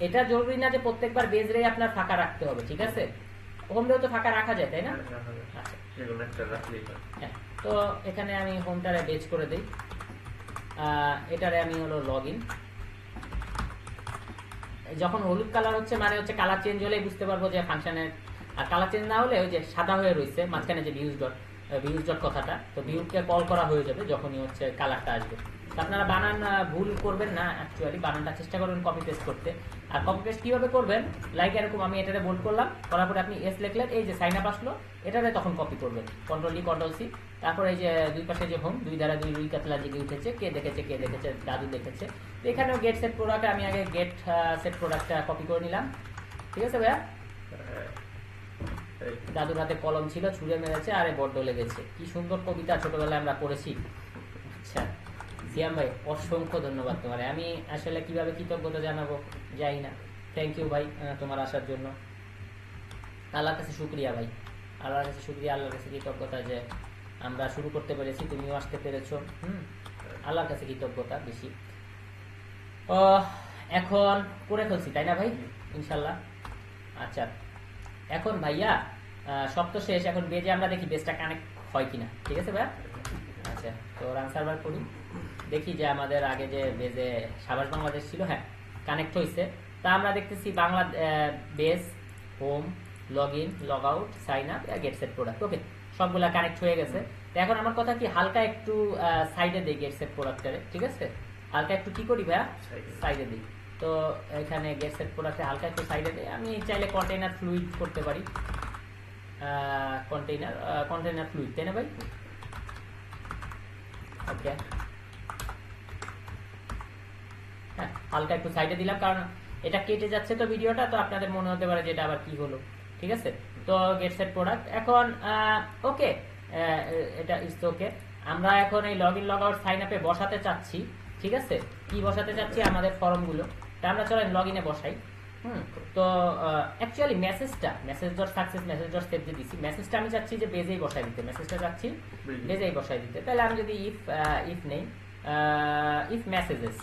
এটা জরুরি না যে প্রত্যেকবার বেজরেই আপনার ফাঁকা রাখতে হবে। ঠিক আছে, হোমটাও তো ফাঁকা রাখা যায়, তাই না? আচ্ছা, হ্যাঁ, তো এখানে আমি হোমটারে বেজ করে দিই। এটারে আমি হলো লগ ইন। যখন হলুদ কালার হচ্ছে মানে হচ্ছে কালার চেঞ্জ হলেই বুঝতে পারবো যে ফাংশনের। আর কালার চেঞ্জ না হলে ওই যে সাদা হয়ে রয়েছে মাঝখানে যে ভিউজ ডট কথাটা, তো ভিউকে কল করা হয়ে যাবে যখনই হচ্ছে কালারটা আসবে। তো আপনারা বানান ভুল করবেন না, অ্যাকচুয়ালি বানানটা চেষ্টা করবেন কপি পেস্ট করতে। আর কপি পেস্ট কিভাবে করবেন, লাইক এরকম আমি এটারে বোল্ড করলাম, করার পরে আপনি এস লিখলেন, এই যে সাইন আপ আসলো, এটারে তখন কপি করবেন, কন্ট্রোল ডি কন্ট্রোল সি। তারপরে এই যে দুই পাশে যে হোম, দুই দ্বারা দুই কাতলা জেগে উঠেছে, কে দেখেছে, দাদু দেখেছে। তো এখানেও গেট সেট প্রোডাক্ট, আমি আগে গেট সেট প্রোডাক্টটা কপি করে নিলাম। ঠিক আছে ভাইয়া, দাদুর হাতে কলম ছিল, ছুঁড়ে মেরেছে, আরে বড্ড লেগেছে। কি সুন্দর কবিতা ছোটবেলায় আমরা পড়েছি। আচ্ছা সিয়াম ভাই, অসংখ্য ধন্যবাদ তোমার। আমি আসলে কিভাবে কৃতজ্ঞতা জানাবো যাই না। থ্যাংক ইউ ভাই তোমার আসার জন্য। আল্লাহর কাছে শুক্রিয়া ভাই, আল্লাহর কাছে শুক্রিয়া, আল্লাহর কাছে কৃতজ্ঞতা যে আমরা শুরু করতে পেরেছি, তুমিও আসতে পেরেছো। আল্লাহর কাছে কৃতজ্ঞতা বেশি। এখন করে ফেলছি, তাই না ভাই? ইনশাল্লাহ। আচ্ছা, এখন ভাইয়া সব তো শেষ, এখন বেজে আমরা দেখি বেজটা কানেক্ট হয় কিনা। ঠিক আছে ভাইয়া? আচ্ছা, তো রান সার্ভার করি, দেখি যে আমাদের আগে যে বেজে সাবাস বাংলাদেশ ছিল, হ্যাঁ কানেক্ট হয়েছে। তা আমরা দেখতেছি Bangla base, home, log in, log out, sign up, get set product. Okay, সবগুলা কানেক্ট হয়ে গেছে। তো এখন আমার কথা কি, হালকা একটু সাইডে দেই গেট সেট প্রোডাক্টটারে। ঠিক আছে, হালকা একটু কি করি ভাইয়া, Side-এ। সাইডে দিই। তো এখানে গেট সেট প্রোডাক্টে হালকা একটু সাইডে দিই। আমি চাইলে কন্টেইনার ফ্লুইড করতে পারি, কন্টেইনার ফ্লুইড, তাই না ভাই? ওকে, হ্যাঁ হালকা একটু সাইডে দিলাম, কারণ এটা কেটে যাচ্ছে তো ভিডিওটা, তো আপনাদের মনে হতে পারে যে এটা আবার কি হলো। ঠিক আছে, তো গেট সেট প্রোডাক্ট এখন ওকে, এটা ইজ ওকে। আমরা এখন এই log in log out sign আপে বসাতে চাচ্ছি। ঠিক আছে, কি বসাতে চাচ্ছি, আমাদের ফর্মগুলো। তা আমরা চলেন লগ ইনে বসাই। তো actually message dot success message dot save যে দিছি, মেসেজটা আমি চাচ্ছি যে বেজেই বসাই দিতে, মেসেজটা চাচ্ছি বেজেই বসাই দিতে। তাহলে আমি যদি ইফ নেই, ইফ মেসেজেস,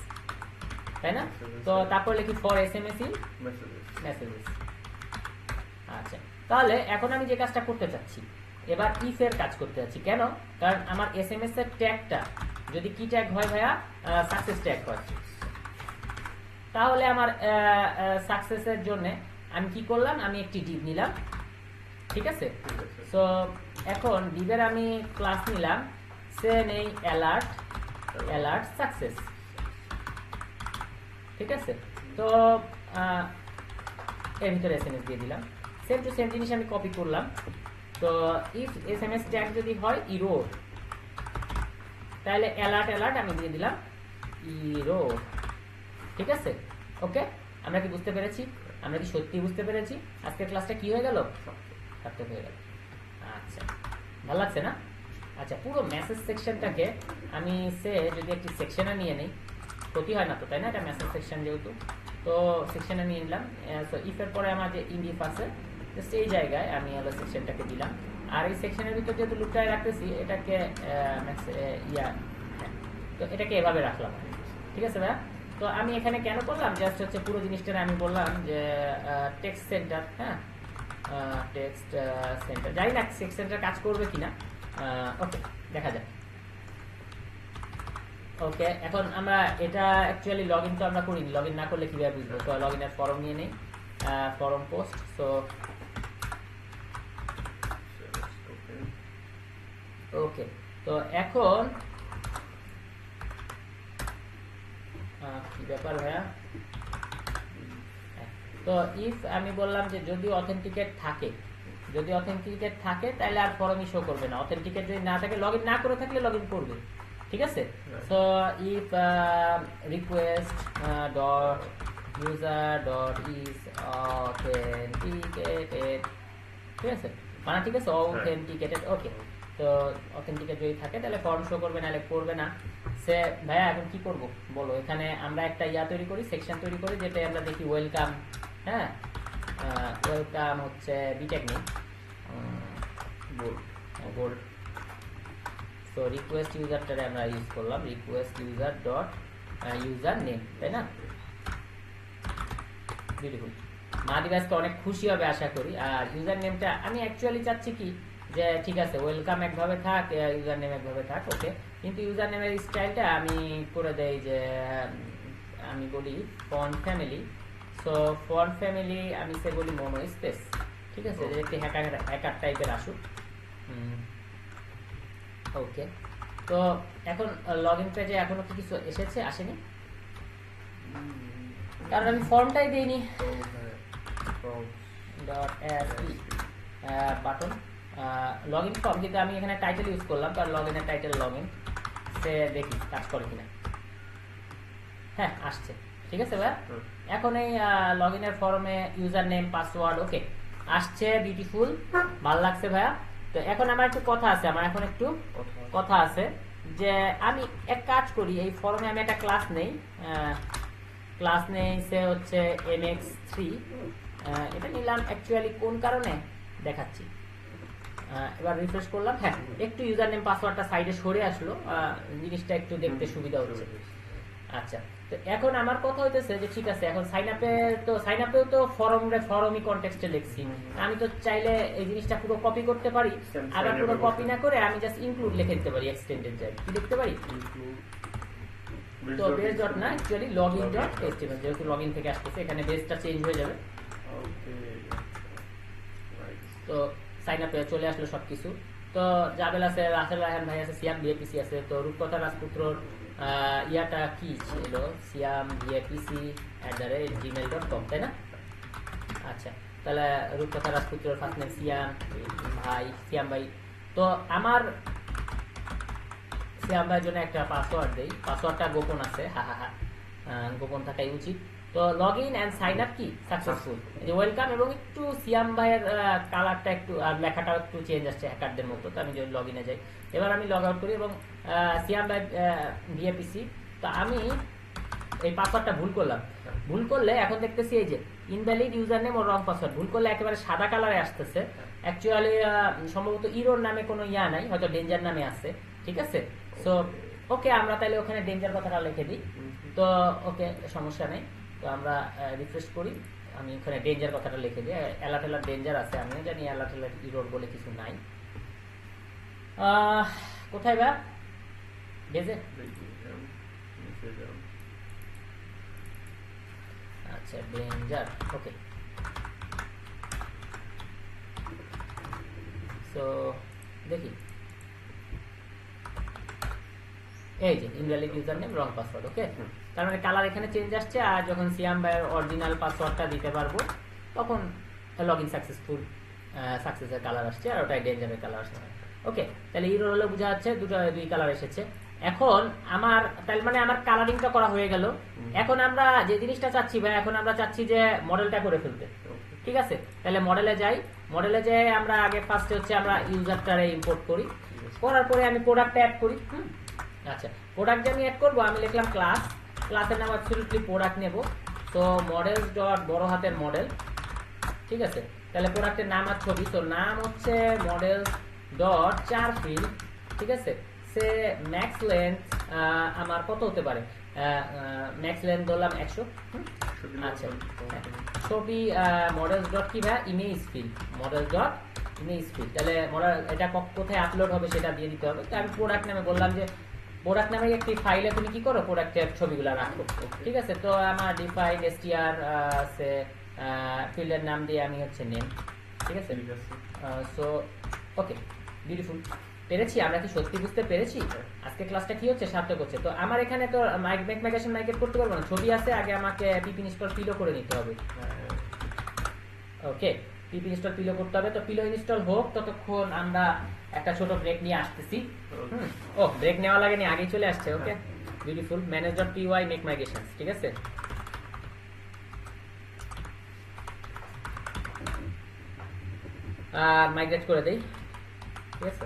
তাই না? তো তারপর লিখি ফর এসএমএস ইন মেসেজেস। আচ্ছা, তাহলে এখন আমি যে কাজটা করতে চাচ্ছি, এবার ইফ এর কাজ করতে যাচ্ছি। কেন? কারণ আমার এসএমএস এর ট্যাগটা যদি কি ট্যাগ হয় ভাইয়া, সাকসেস ট্যাগ হয়, তাহলে আমার সাকসেসের জন্য আমি কি করলাম, আমি একটি ডিভ নিলাম। ঠিক আছে, সো এখন ডিভের আমি ক্লাস নিলাম, সে নেই অ্যালার্ট সাকসেস। ঠিক আছে, তো এর ভিতরে এসএমএস দিয়ে দিলাম। সেম টু সেম জিনিস আমি কপি করলাম। তো ইফ এসএমএস ট্যাগ যদি হয় ইরোর, তাহলে অ্যালার্ট আমি দিয়ে দিলাম ইরোর। ঠিক আছে, ওকে, আমরা কি বুঝতে পেরেছি? আমরা কি সত্যি বুঝতে পেরেছি? আজকের ক্লাসটা কি হয়ে গেল? সার্থক হয়ে গেল। আচ্ছা, ভালো লাগছে না? আচ্ছা, পুরো মেসেজ সেকশনটাকে আমি যদি একটি সেকশনে নিয়ে নেই, ক্ষতি হয় না তো, তাই না? এটা মেসেজ সেকশন যেহেতু, তো সেকশনে নিয়ে নিলাম। সো ইফের পরে আমার যে ইন্ডিফ আছে, সেই জায়গায় আমি হলো সেকশনটাকে দিলাম। আর এই সেকশনের ভিতর যেহেতু লুপটায় রাখতেছি, এটাকে তো এটাকে এভাবে রাখলাম। ঠিক আছে ভাইয়া, তো আমি এখানে কেন করলাম, জাস্ট হচ্ছে পুরো জিনিসটা আমি বললাম যে টেক্সট সেন্টার, হ্যাঁ টেক্সট সেন্টার, জানি না টেক্সট সেন্টার কাজ করবে কিনা, ওকে দেখা যাক। ওকে, এখন আমরা এটা অ্যাকচুয়ালি লগ ইন তো আমরা করিনি, লগ ইন না করলে কীভাবে বুঝবো? তো লগ ইনের ফর্ম নিয়ে নেই, ফর্ম পোস্ট। সো ওকে, তো এখন কি ব্যাপার ভাইয়া, তো ইফ আমি বললাম যে যদি অথেন্টিকেট থাকে, তাহলে আর ফর্মই শো করবে না। অথেন্টিকেট যদি না থাকে, লগ ইন না করে থাকলে লগ ইন করবে। ঠিক আছে, so if request dot user dot is authenticated, ঠিক আছে, মানে ঠিক আছে, অথেন্টিকেটেড। ওকে, তো অথেন্টিকেট যদি থাকে তাহলে ফর্ম শো করবে, নাহলে করবে না। সে ভাইয়া এখন কি করব বলো? এখানে আমরা একটা তৈরি করি, সেকশন তৈরি করি, যেটা আমরা দেখি ওয়েলকাম। হ্যাঁ, ওয়েলকাম হচ্ছে বিটেক নেই, বোল্ড। তো রিকোয়েস্ট ইউজারটারে আমরা ইউজ করলাম, request user dot user name, তাই না? বিউটিফুল, মাহাদি আজকে অনেক খুশি হবে আশা করি। আর ইউজার নেমটা আমি অ্যাকচুয়ালি চাচ্ছি কি, যে ঠিক আছে ওয়েলকাম একভাবে থাক, ইউজার নেম একভাবে থাক, ওকে, কিন্তু ইউজার নেমের স্টাইলটা আমি করে দেই যে আমি বলি font family. So font family আমি বলি মোনো স্পেস। ঠিক আছে, যে একটি হ্যাকার টাইপের আসুক। ওকে, তো এখন লগ ইন পেজে এখনো কি কিছু এসেছে, আসেনি? কারণ আমি ফর্মটাই দিইনি। বাটন লগ ইন ফর্ম, কিন্তু আমি এখানে টাইটেল ইউজ করলাম, কারণ লগ ইনের টাইটেল লগ ইন। সে দেখি কাজ করে কিনা। হ্যাঁ, আসছে। ঠিক আছে ভাইয়া, এখন এই লগ ইনের ফর্মে ইউজার নেম পাসওয়ার্ড ওকে আসছে, বিউটিফুল, ভালো লাগছে ভাইয়া। তো এখন আমার একটু কথা আছে, যে আমি এক কাজ করি, এই ফর্মে আমি একটা ক্লাস নেই, সে হচ্ছে mx3। এটা নিলাম অ্যাকচুয়ালি কোন কারণে দেখাচ্ছি। এবার রিফ্রেশ করলাম, হ্যাঁ একটু ইউজার নেম পাসওয়ার্ডটা সাইডে সরে আসলো, জিনিসটা একটু দেখতে সুবিধা হচ্ছে। আচ্ছা, তো এখন আমার কথা হইতেছে যে ঠিক আছে, এখন সাইন আপেও তো ফর্মই কনটেক্সটে লিখছি, আমি তো চাইলে এই জিনিসটা পুরো কপি করতে পারি, আবার পুরো কপি না করে আমি জাস্ট ইনক্লুড লিখে দিতে পারি, এক্সটেন্ডেড যায় কি লিখতে পারি, তো বেস ডট না অ্যাকচুয়ালি লগইন ডট এচটিএমএল, যেহেতু লগইন থেকে আসতেছে এখানে বেসটা চেঞ্জ হয়ে যাবে। তো সাইন আপে চলে আসলো সবকিছু। তো জাবেল আছে, রাসেল রায়হান ভাই আছে, সিয়াম বিএপিসি আছে, তো রূপকথা রাজপুত্র ইয়াটা কি ছিল, siamvipc@gmail.com, তাই না? আচ্ছা, তাহলে রূপকথা রাজপুত্র ফার্স্ট নেম সিয়াম ভাই। তো আমার সিয়াম ভাইয়ের জন্য একটা পাসওয়ার্ড দেই, পাসওয়ার্ডটা গোপন আছে, হা হা হা, গোপন থাকাই উচিত। তো log in and sign up কি সাকসেসফুল, ওয়েলকাম, এবং একটু সিয়াম ভাইয়ের কালারটা একটু আর লেখাটা একটু চেঞ্জ আসছে হ্যাকারদের মতো। তো আমি যদি লগ ইনে যাই, এবার আমি লগ আউট করি এবং সিয়াম ভাই ভিএপিসি। তো আমি এই পাসওয়ার্ডটা ভুল করলাম, ভুল করলে এখন দেখতেছি এই যে ইনভ্যালিড ইউজার নেম ও রং পাসওয়ার্ড, ভুল করলে একেবারে সাদা কালারে আসতেছে। অ্যাকচুয়ালি সম্ভবত ইরোর নামে কোনো ইয়া নাই, হয়তো ডেঞ্জার নামে আছে, ঠিক আছে? সো ওকে, আমরা তাহলে ওখানে ডেঞ্জার কথাটা লিখে দিই। তো ওকে, সমস্যা নেই। তো আমরা রিফ্রেশ করি, আমি ওখানে ডেঞ্জার কথাটা লিখে দিই। অ্যালার্ট অ্যালার্ট ডেঞ্জার আছে, আমিও জানি অ্যালার্ট অ্যালার্ট ইরোর বলে কিছু নাই। কোথায় বা বেজে, আচ্ছা ডেঞ্জার, ওকে। সো দেখি, এই যে ইনভ্যালিড ইউজার নেম রং পাসওয়ার্ড, ওকে। তার মানে কালার এখানে চেঞ্জ আসছে, আর যখন সিয়াম ভাইয়ের অরিজিনাল পাসওয়ার্ডটা দিতে পারবো তখন লগ ইন সাকসেসফুল, সাকসেসের কালার আসছে, আর ওটাই ডেঞ্জারের কালার আসছে। ওকে, তাহলে ইরোর হলো বোঝা যাচ্ছে দুই কালার এসেছে। এখন আমার তাহলে মানে আমার কালারিংটা করা হয়ে গেল। এখন আমরা যে জিনিসটা চাচ্ছি ভাই, এখন আমরা চাচ্ছি যে মডেলটা করে ফেলতে, ঠিক আছে? তাহলে মডেলে যাই, মডেলে যাই আমরা আগে ফার্স্টে হচ্ছে আমরা ইউজারটারে ইম্পোর্ট করি, করার পরে আমি প্রোডাক্টটা অ্যাড করি। আচ্ছা, প্রোডাক্ট যে আমি অ্যাড করবো, আমি লিখলাম ক্লাস, ক্লাসের নাম অ্যাবসলিউটলি প্রোডাক্ট নেব। তো মডেল ডট বড় হাতের মডেল, ঠিক আছে? তাহলে প্রোডাক্টের নাম আর ছবি, তো নাম হচ্ছে মডেল ডট 4 ফিল্ড, ঠিক আছে? সে ম্যাক্স লেন্থ আমার কত হতে পারে, ম্যাক্স লেন্থ ধরলাম 100। আচ্ছা, ছবি মডেল ডট কি ভাই, image field, model dot image field. তাহলে মডেল এটা কোথায় আপলোড হবে সেটা দিয়ে দিতে হবে। তো আমি প্রোডাক্ট নামে বললাম যে প্রোডাক্ট নামে একটি ফাইলে তুমি কি করো, প্রোডাক্টের ছবিগুলো রাখো, ঠিক আছে? তো আমার ডিফাইন str সে ফিল্ডের নাম দিয়ে আমি হচ্ছে নেম, ঠিক আছে? So okay, beautiful. পেরেছি, আমরা কি সত্যি বুঝতে পেরেছি আজকে ক্লাসটা কি হচ্ছে, সার্থক হচ্ছে। তো আমার এখানে তো মাইগ্রেশন মাইগ্রেট করতে পারবো না, ছবি আছে, আগে আমাকে পিপি ইনস্টল পিলো করে নিতে হবে। ওকে, পিপি ইনস্টল পিলো করতে হবে। তো পিলো ইনস্টল হোক, ততক্ষণ আমরা একটা ছোট ব্রেক নিয়ে আসতেছি। ও ব্রেক নেওয়া লাগেনি, আগেই চলে আসছে। ওকে, বিউটিফুল। manage.py মেক মাইগ্রেশনস, ঠিক আছে? আর মাইগ্রেট করে দেই, ঠিক আছে?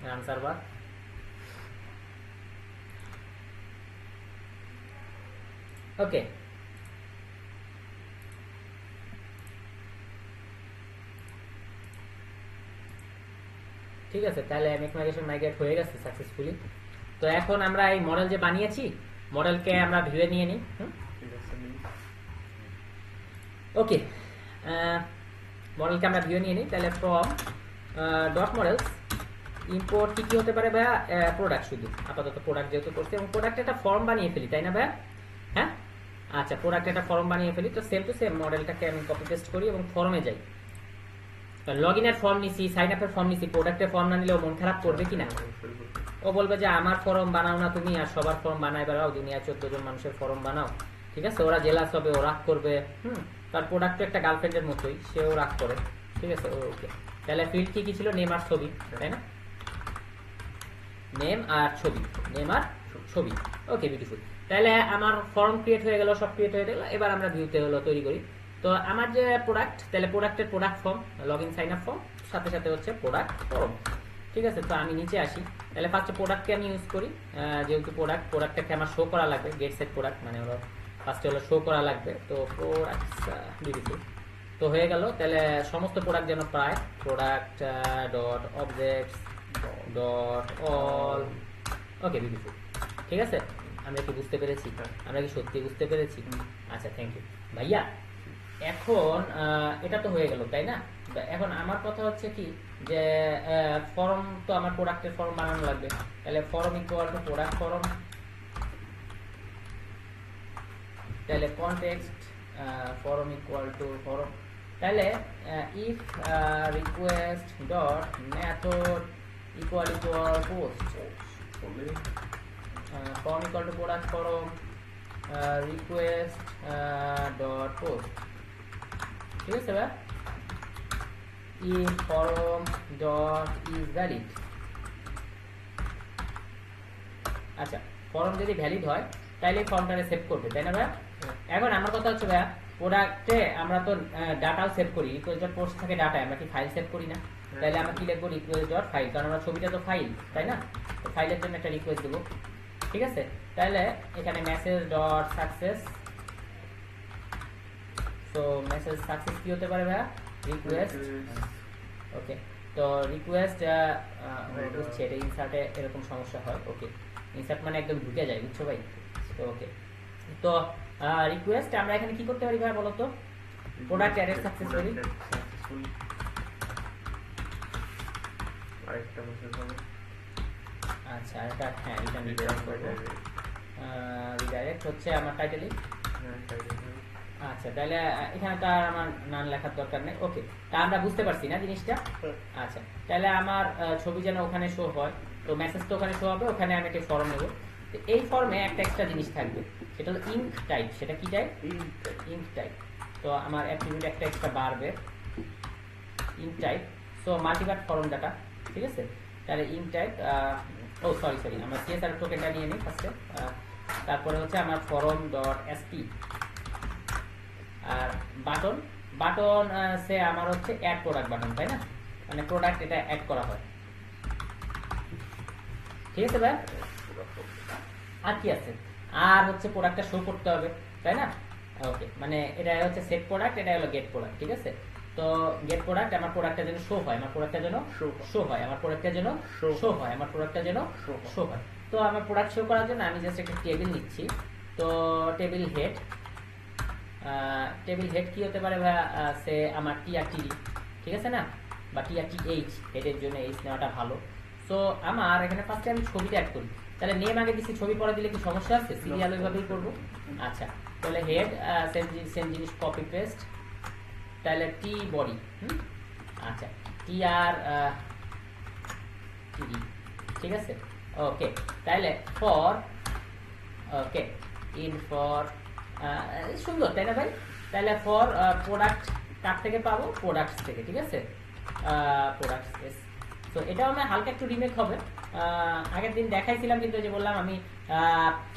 রান সার্ভার, ওকে। ঠিক আছে, তাহলে মেক মাইগ্রেশন মাইগ্রেট হয়ে গেছে সাকসেসফুলি। তো এখন আমরা এই মডেল যে বানিয়েছি, মডেলকে আমরা ভিউয়ে নিয়ে নিই। ওকে, মডেলকে আমরা ভিউ নিয়ে নিই। তাহলে ফ্রম ডট মডেলস ইম্পোর্ট কি হতে পারে ভাইয়া, প্রোডাক্ট, শুধু আপাতত প্রোডাক্ট যেহেতু করছি, এবং প্রোডাক্ট একটা ফর্ম বানিয়ে ফেলি, তাই না ভাইয়া? হ্যাঁ, আচ্ছা, প্রোডাক্ট একটা ফর্ম বানিয়ে ফেলি। তো সেম টু সেম মডেলটাকে আমি কপি পেস্ট করি এবং ফর্মে যাই। লগ ইনের ফর্ম নিছি, সাইন আপের ফর্ম নিছি, প্রোডাক্টের ফর্ম না নিলেও মন খারাপ করবে কিনা? ও বলবে যে আমার ফর্ম বানাও না তুমি, আর সবার ফর্ম বানাই বেড়াও, দুনিয়া 14 জন মানুষের ফর্ম বানাও, ঠিক আছে? ওরা জেলাস হবে, ও রাগ করবে। তার প্রোডাক্ট একটা গার্লফ্রেন্ডের মতোই, সেও রাগ করে, ঠিক আছে? ওকে, তাহলে ফিল্ড কি ছিল, নেম আর ছবি, তাই না? নেম আর ছবি, নেম আর ছবি, ওকে, বিউটিফুল। তাহলে আমার ফর্ম ক্রিয়েট হয়ে গেল, সব ক্রিয়েট হয়ে গেল। এবার আমরা ভিউতে হলো তৈরি করি। তো আমার যে প্রোডাক্ট, তাহলে প্রোডাক্টের product form, log in sign up form, সাথে সাথে হচ্ছে প্রোডাক্ট ফর্ম, ঠিক আছে? তো আমি নিচে আসি, তাহলে ফার্স্টে প্রোডাক্টকে আমি ইউজ করি, যেহেতু প্রোডাক্টটাকে আমার শো করা লাগবে, গেট সেট প্রোডাক্ট মানে হলো ফার্স্টে হলো শো করা লাগবে। তো প্রোডাক্ট বিউটিফুল, তো হয়ে গেল। তাহলে সমস্ত প্রোডাক্ট যেন প্রায় product dot objects dot all, okay, beautiful, ঠিক আছে? আমরা কি বুঝতে পেরেছি, আমরা কি সত্যি বুঝতে পেরেছি? আচ্ছা, থ্যাংক ইউ ভাইয়া। এখন এটা তো হয়ে গেল, তাই না? এখন আমার কথা হচ্ছে কি যে ফর্ম, তো আমার প্রোডাক্টের ফর্ম বানানো লাগবে। তাহলে form equal to product form, তাহলে context form equal to form, তাহলে if request dot method equal post only form equal to product from request dot post, ঠিক আছে ভাই? if form dot is valid, আচ্ছা ফর্ম যদি ভ্যালিড হয় তাহলে ফর্মটারে সেভ করবে, তাই না ভাই? এখন আমার কথা হচ্ছে ভাই, প্রোডাক্টে আমরা তো ডাটাও সেভ করি, রিকোয়েস্ট ডট পোস্ট থাকে ডাটা, আমরা কি ফাইল সেভ করি না? তাহলে আমরা কি লিখবো? রিকোয়েস্ট ডট ফাইল, কারণ আমরা ছবিটা তো ফাইল, তাই না? তো ফাইলের জন্য একটা রিকোয়েস্ট দেবো, ঠিক আছে? তাহলে এখানে মেসেজ ডট সাকসেস, তো মেসেজ সাকসেস কি হতে পারে ভাই? রিকোয়েস্ট, ওকে। তো রিকোয়েস্ট বুঝছি, এটা ইনসার্টে এরকম সমস্যা হয়, ওকে। ইনসার্ট মানে একদম ঢুকে যায়, বুঝছো ভাই? তো ওকে, তো রিকোয়েস্ট আমরা এখানে কি করতে পারি ভাই বলো তো? প্রোডাক্ট অ্যাডেড সাকসেসফুলি, আরেকটা মেসেজ হবে। আচ্ছা এটা হ্যাঁ এটা রিডাইরেক্ট করব, রিডাইরেক্ট হচ্ছে আমার টাইটেলে, হ্যাঁ টাইটেল। আচ্ছা তাহলে এখানে তো আর আমার নাম লেখার দরকার নেই, ওকে। তা আমরা বুঝতে পারছি না জিনিসটা? আচ্ছা তাহলে আমার ছবি যেন ওখানে শো হয়, তো মেসেজ তো ওখানে শো হবে, ওখানে আমি একটা ফর্ম নেব। তো এই ফর্মে একটা এক্সট্রা জিনিস থাকবে, সেটা হলো ইঙ্ক টাইপ। সেটা কি টাইপ? Ink type. তো আমার অ্যাট্রিবিউট একটা এক্সট্রা বাড়বে, enctype. So multipart form data, ঠিক আছে? তাহলে ইঙ্ক টাইপ, ও সরি আমরা সিএসআর টোকেনটা নিয়ে নিই ফার্স্টে। তারপরে হচ্ছে আমার ফর্ম ডট এসপি, আর বাটন, বাটন সে আমার হচ্ছে অ্যাড প্রোডাক্ট বাটন, তাই না? মানে প্রোডাক্ট এটা অ্যাড করা হয়, ঠিক আছে ভাই? আর কি আছে? আর হচ্ছে প্রোডাক্টটা শো করতে হবে, তাই না? ওকে, মানে এটা হচ্ছে সেট প্রোডাক্ট, এটা হলো গেট প্রোডাক্ট, ঠিক আছে? তো গেট প্রোডাক্ট, আমার প্রোডাক্টটা যেন শো হয়, আমার প্রোডাক্টটা যেন শো হয়, আমার প্রোডাক্টটা যেন শো হয়, আমার প্রোডাক্টটা যেন শো হয়। তো আমার প্রোডাক্ট শো করার জন্য আমি জাস্ট একটা টেবিল নিচ্ছি। তো টেবিল হেড, টেবিল হেড কি হতে পারে ভাই? সে আমার টিআরটিডি, ঠিক আছে না? বা টিআরটিএইচ, হেডের জন্য এইচ নেওয়াটা ভালো। সো আমার এখানে ফার্স্টে আমি ছবিটা অ্যাড করি, তাহলে নেম আগে দিচ্ছি, ছবি পরে দিলে কি সমস্যা আছে? সিরিয়াল ওইভাবেই করবো। আচ্ছা তাহলে হেড সেম জিনিস কপি পেস্ট, তাহলে টি বডি, আচ্ছা টি আর টিডি, ঠিক আছে? ওকে, তাহলে ফর, ওকে ইন ফর, সুন্দর তাই না ভাই? তাহলে ফর প্রোডাক্ট কার থেকে পাবো? প্রোডাক্টস থেকে, ঠিক আছে? Products, S. তো এটাও আমার হালকা একটু রিমেক হবে, আগের দিন দেখাইছিলাম, কিন্তু যে বললাম আমি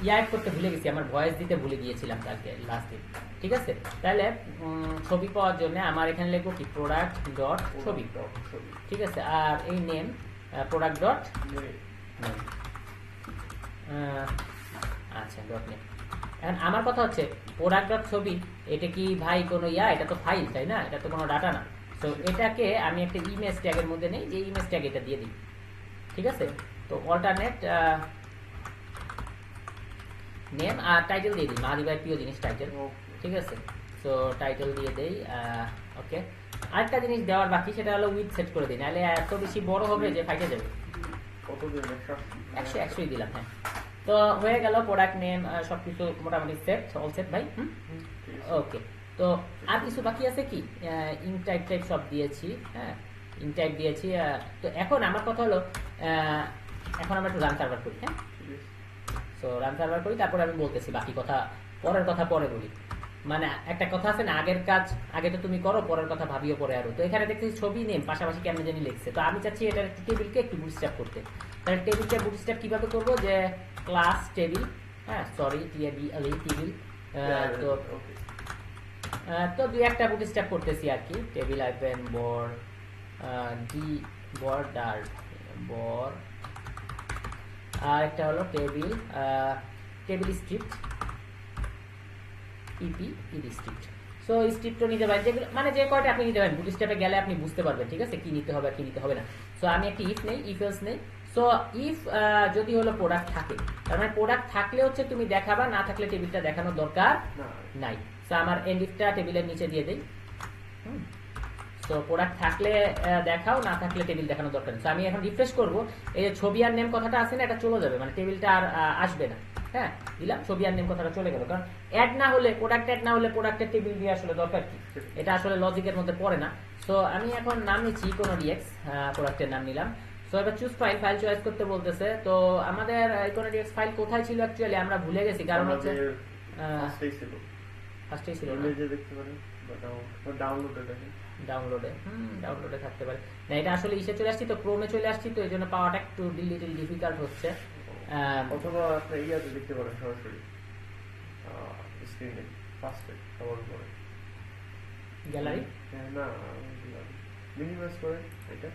ইয়ার করতে ভুলে গেছি, আমার ভয়েস দিতে ভুলে গিয়েছিলাম কালকে লাস্ট দিন, ঠিক আছে? তাহলে ছবি পাওয়ার জন্য আমার এখানে লিখবো কি? প্রোডাক্ট ডট ছবি, ঠিক আছে? আর এই নেম প্রোডাক্ট ডট নেম, আচ্ছা ডট নেম। এখন আমার কথা হচ্ছে প্রোডাক্ট ডট ছবি, এটা কি ভাই কোনো এটা তো ফাইল, তাই না? এটা তো কোনো ডাটা না। তো এটাকে আমি একটা ইমেজ ট্যাগের মধ্যে নেই, যে ইমেজ ট্যাগ এটা দিয়ে দিই, ঠিক আছে? তো অল্টারনেট নেম আর টাইটেল দিয়ে দিই, মাদি ভাই প্রিয় জিনিস টাইটেল, ঠিক আছে? তো টাইটেল দিয়ে দেই, ওকে। আরেকটা জিনিস দেওয়ার বাকি, সেটা হলো উইথ সেট করে দিই, নাহলে এত বেশি বড় হবে যে ফাইটে যাবে। কত দিন? 100 দিলাম, হ্যাঁ। তো হয়ে গেল প্রোডাক্ট নেম, সবকিছু মোটামুটি সেট, অল সেট ভাই। ওকে, তো আর কিছু বাকি আছে কি? ইঙ্ক টাইপ সব দিয়েছি, হ্যাঁ ইঙ্ক টাইপ দিয়েছি। তো এখন আমার কথা হলো, এখন আমরা একটু রান সার্ভার করি, হ্যাঁ? সো রান সার্ভার করি, তারপরে আমি বলতেছি বাকি কথা, পরের কথা পরে বলি। মানে একটা কথা আছে না, আগের কাজ আগে তো তুমি করো, পরের কথা ভাবিও পরে আরো। তো এখানে দেখতেছি ছবি নেম পাশাপাশি কেমন জানি লিখছে, তো আমি চাচ্ছি এটা একটু টেবিলকে একটু বুটস্ট্র্যাপ করতে। তাহলে টেবিলটা বুটস্ট্র্যাপ কিভাবে করবো? যে ক্লাস টেবিল, হ্যাঁ সরি টেবিল, তো দুই একটা বুটস্ট্র্যাপ করতেছি আর কি। টেবিল আইপেন বর ডি বর্ডার বর, আর একটা হলো table script, EP script. So স্ক্রিপ্টও নিতে পারেন, যেগুলো মানে যে কয়টা আপনি নিতে পারেন, বুটস্ট্র্যাপে গেলে আপনি বুঝতে পারবেন, ঠিক আছে? কি নিতে হবে আর কি নিতে হবে না। সো আমি একটা ইফ নেই, ইফ এলস নেই। সো ইফ যদি হলো প্রোডাক্ট থাকে, তার মানে প্রোডাক্ট থাকলে হচ্ছে তুমি দেখাবা, না থাকলে টেবিলটা দেখানোর দরকার নাই। সো আমার এন্ড ইফটা টেবিলের নিচে দিয়ে দেই। তো প্রোডাক্ট থাকলে দেখাও, না থাকলে টেবিল দেখানোর দরকার নেই। তো আমি এখন রিফ্রেশ করবো, এই যে ছবি আর নেম কথাটা আছে না, এটা চলে যাবে, মানে টেবিলটা আর আসবে না। হ্যাঁ দিলাম, ছবি আর নেম কথাটা চলে গেল, কারণ অ্যাড না হলে, প্রোডাক্ট অ্যাড না হলে প্রোডাক্টের টেবিল দিয়ে আসলে দরকার কি? এটা আসলে লজিকের মধ্যে পড়ে না। তো আমি এখন নাম নিচ্ছি কোনো ডিএক্স, প্রোডাক্টের নাম নিলাম। সো এবার চুজ ফাইল চয়েস করতে বলতেছে। তো আমাদের ইকোনডিএক্স ফাইল কোথায় ছিল অ্যাকচুয়ালি আমরা ভুলে গেছি, কারণ হচ্ছে ফার্স্টেই ছিল, ফার্স্টেই ছিল না, ইমেজে দেখতে পারেন বা ডাউনলোডে দেখেন, ডাউনলোডে থাকতে পারে না। এটা আসলে ইসে চলে আসছি তো, ক্রোমে চলে আসছি তো, এই জন্য পাওয়াটা একটু লিটল ডিফিকাল্ট হচ্ছে। অথবা আপনি ইয়াতে দেখতে পারেন সরাসরি স্ক্রিনে ফার্স্টে সবার উপরে গ্যালারি, না মিনিমাইজ করেন এটা।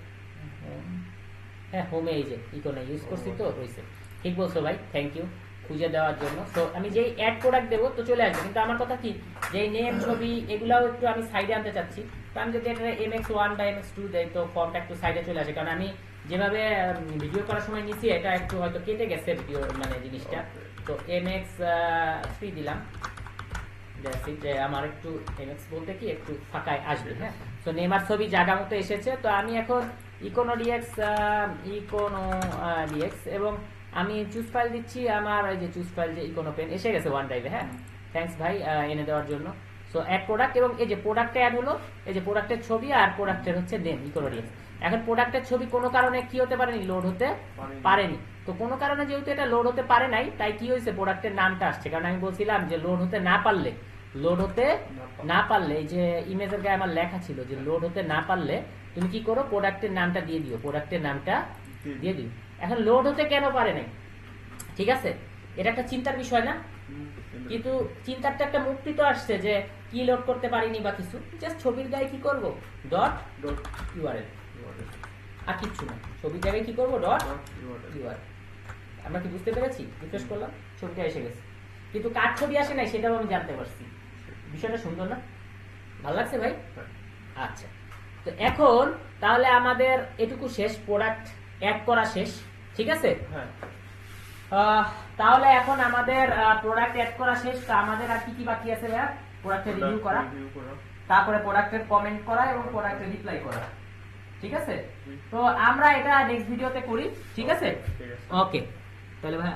হ্যাঁ হোমে এই যে ইকোনে ইউজ করছি তো হয়েছে। ঠিক বলছো ভাই, থ্যাংক ইউ খুঁজে দেওয়ার জন্য। তো আমি যেই অ্যাড প্রোডাক্ট দেবো তো চলে আসবে, কিন্তু আমার কথা কি যে নেম ছবি এগুলাও একটু আমি সাইডে আনতে চাচ্ছি। তো আমি যদি এটা MX1 বা MX2 দেই তো ফর্মটা একটু সাইডে চলে আসে, কারণ আমি যেভাবে ভিডিও করার সময় নিছি এটা একটু হয়তো কেটে গেছে ভিডিও মানে জিনিসটা। তো MX3 দিলাম, আমার একটু MX বলতে কি একটু ফাঁকায় আসবে। হ্যাঁ, তো নেমার ছবি জায়গা মতো এসেছে। তো আমি এখন ইকোনোডিএক্স এবং আমি চুজ ফাইল দিচ্ছি, আমার এই যে চুজ ফাইল যে ইকোনো পেন এসে গেছে ওয়ান ড্রাইভে। হ্যাঁ, থ্যাঙ্কস ভাই এনে দেওয়ার জন্য। সো অ্যাড প্রোডাক্ট, এবং এই যে প্রোডাক্টে অ্যাড হলো, এই যে প্রোডাক্টের ছবি আর প্রোডাক্টের হচ্ছে নেম ইকোনোডিএক্স। এখন প্রোডাক্টের ছবি কোনো কারণে কি হতে পারেনি, লোড হতে পারেনি। তো কোনো কারণে যেহেতু এটা লোড হতে পারে নাই, তাই কি হয়েছে প্রোডাক্টের নামটা আসছে। কারণ আমি বলছিলাম যে লোড হতে না পারলে এই যে ইমেজের গায়ে আমার লেখা ছিল যে লোড হতে না পারলে তুমি কি করো, প্রোডাক্টের নামটা দিয়ে দিও, প্রোডাক্টের নামটা দিয়ে দিও। এখন লোড হতে কেন পারে নাই, ঠিক আছে, এটা একটা চিন্তার বিষয় না, কিন্তু চিন্তারটা একটা মুক্তি তো আসছে যে কি লোড করতে পারিনি বা কিছু, জাস্ট ছবির গায়ে কি করব, ডট ইউআরএল, আর কিচ্ছু না। ছবির জায়গায় কি করব, ডট ইউআরএল। আমরা কি বুঝতে পেরেছি? রিফ্রেশ করলাম, ছবিটা এসে গেছে, কিন্তু কার ছবি আসে নাই সেটাও আমি জানতে পারছি। বিষয়টা সুন্দর না? ভালো লাগছে ভাই? আচ্ছা, তো এখন তাহলে আমাদের এটুকু শেষ, প্রোডাক্ট অ্যাড করা শেষ, ঠিক আছে। তাহলে এখন আমাদের প্রোডাক্ট অ্যাড করা শেষ। তো আমাদের আর কি কি বাকি আছে ভাইয়া? প্রোডাক্টের রিভিউ করা, তারপরে প্রোডাক্টের কমেন্ট করা এবং প্রোডাক্টের রিপ্লাই করা, ঠিক আছে। তো আমরা এটা নেক্সট ভিডিওতে করি, ঠিক আছে। ওকে, তাহলে ভাই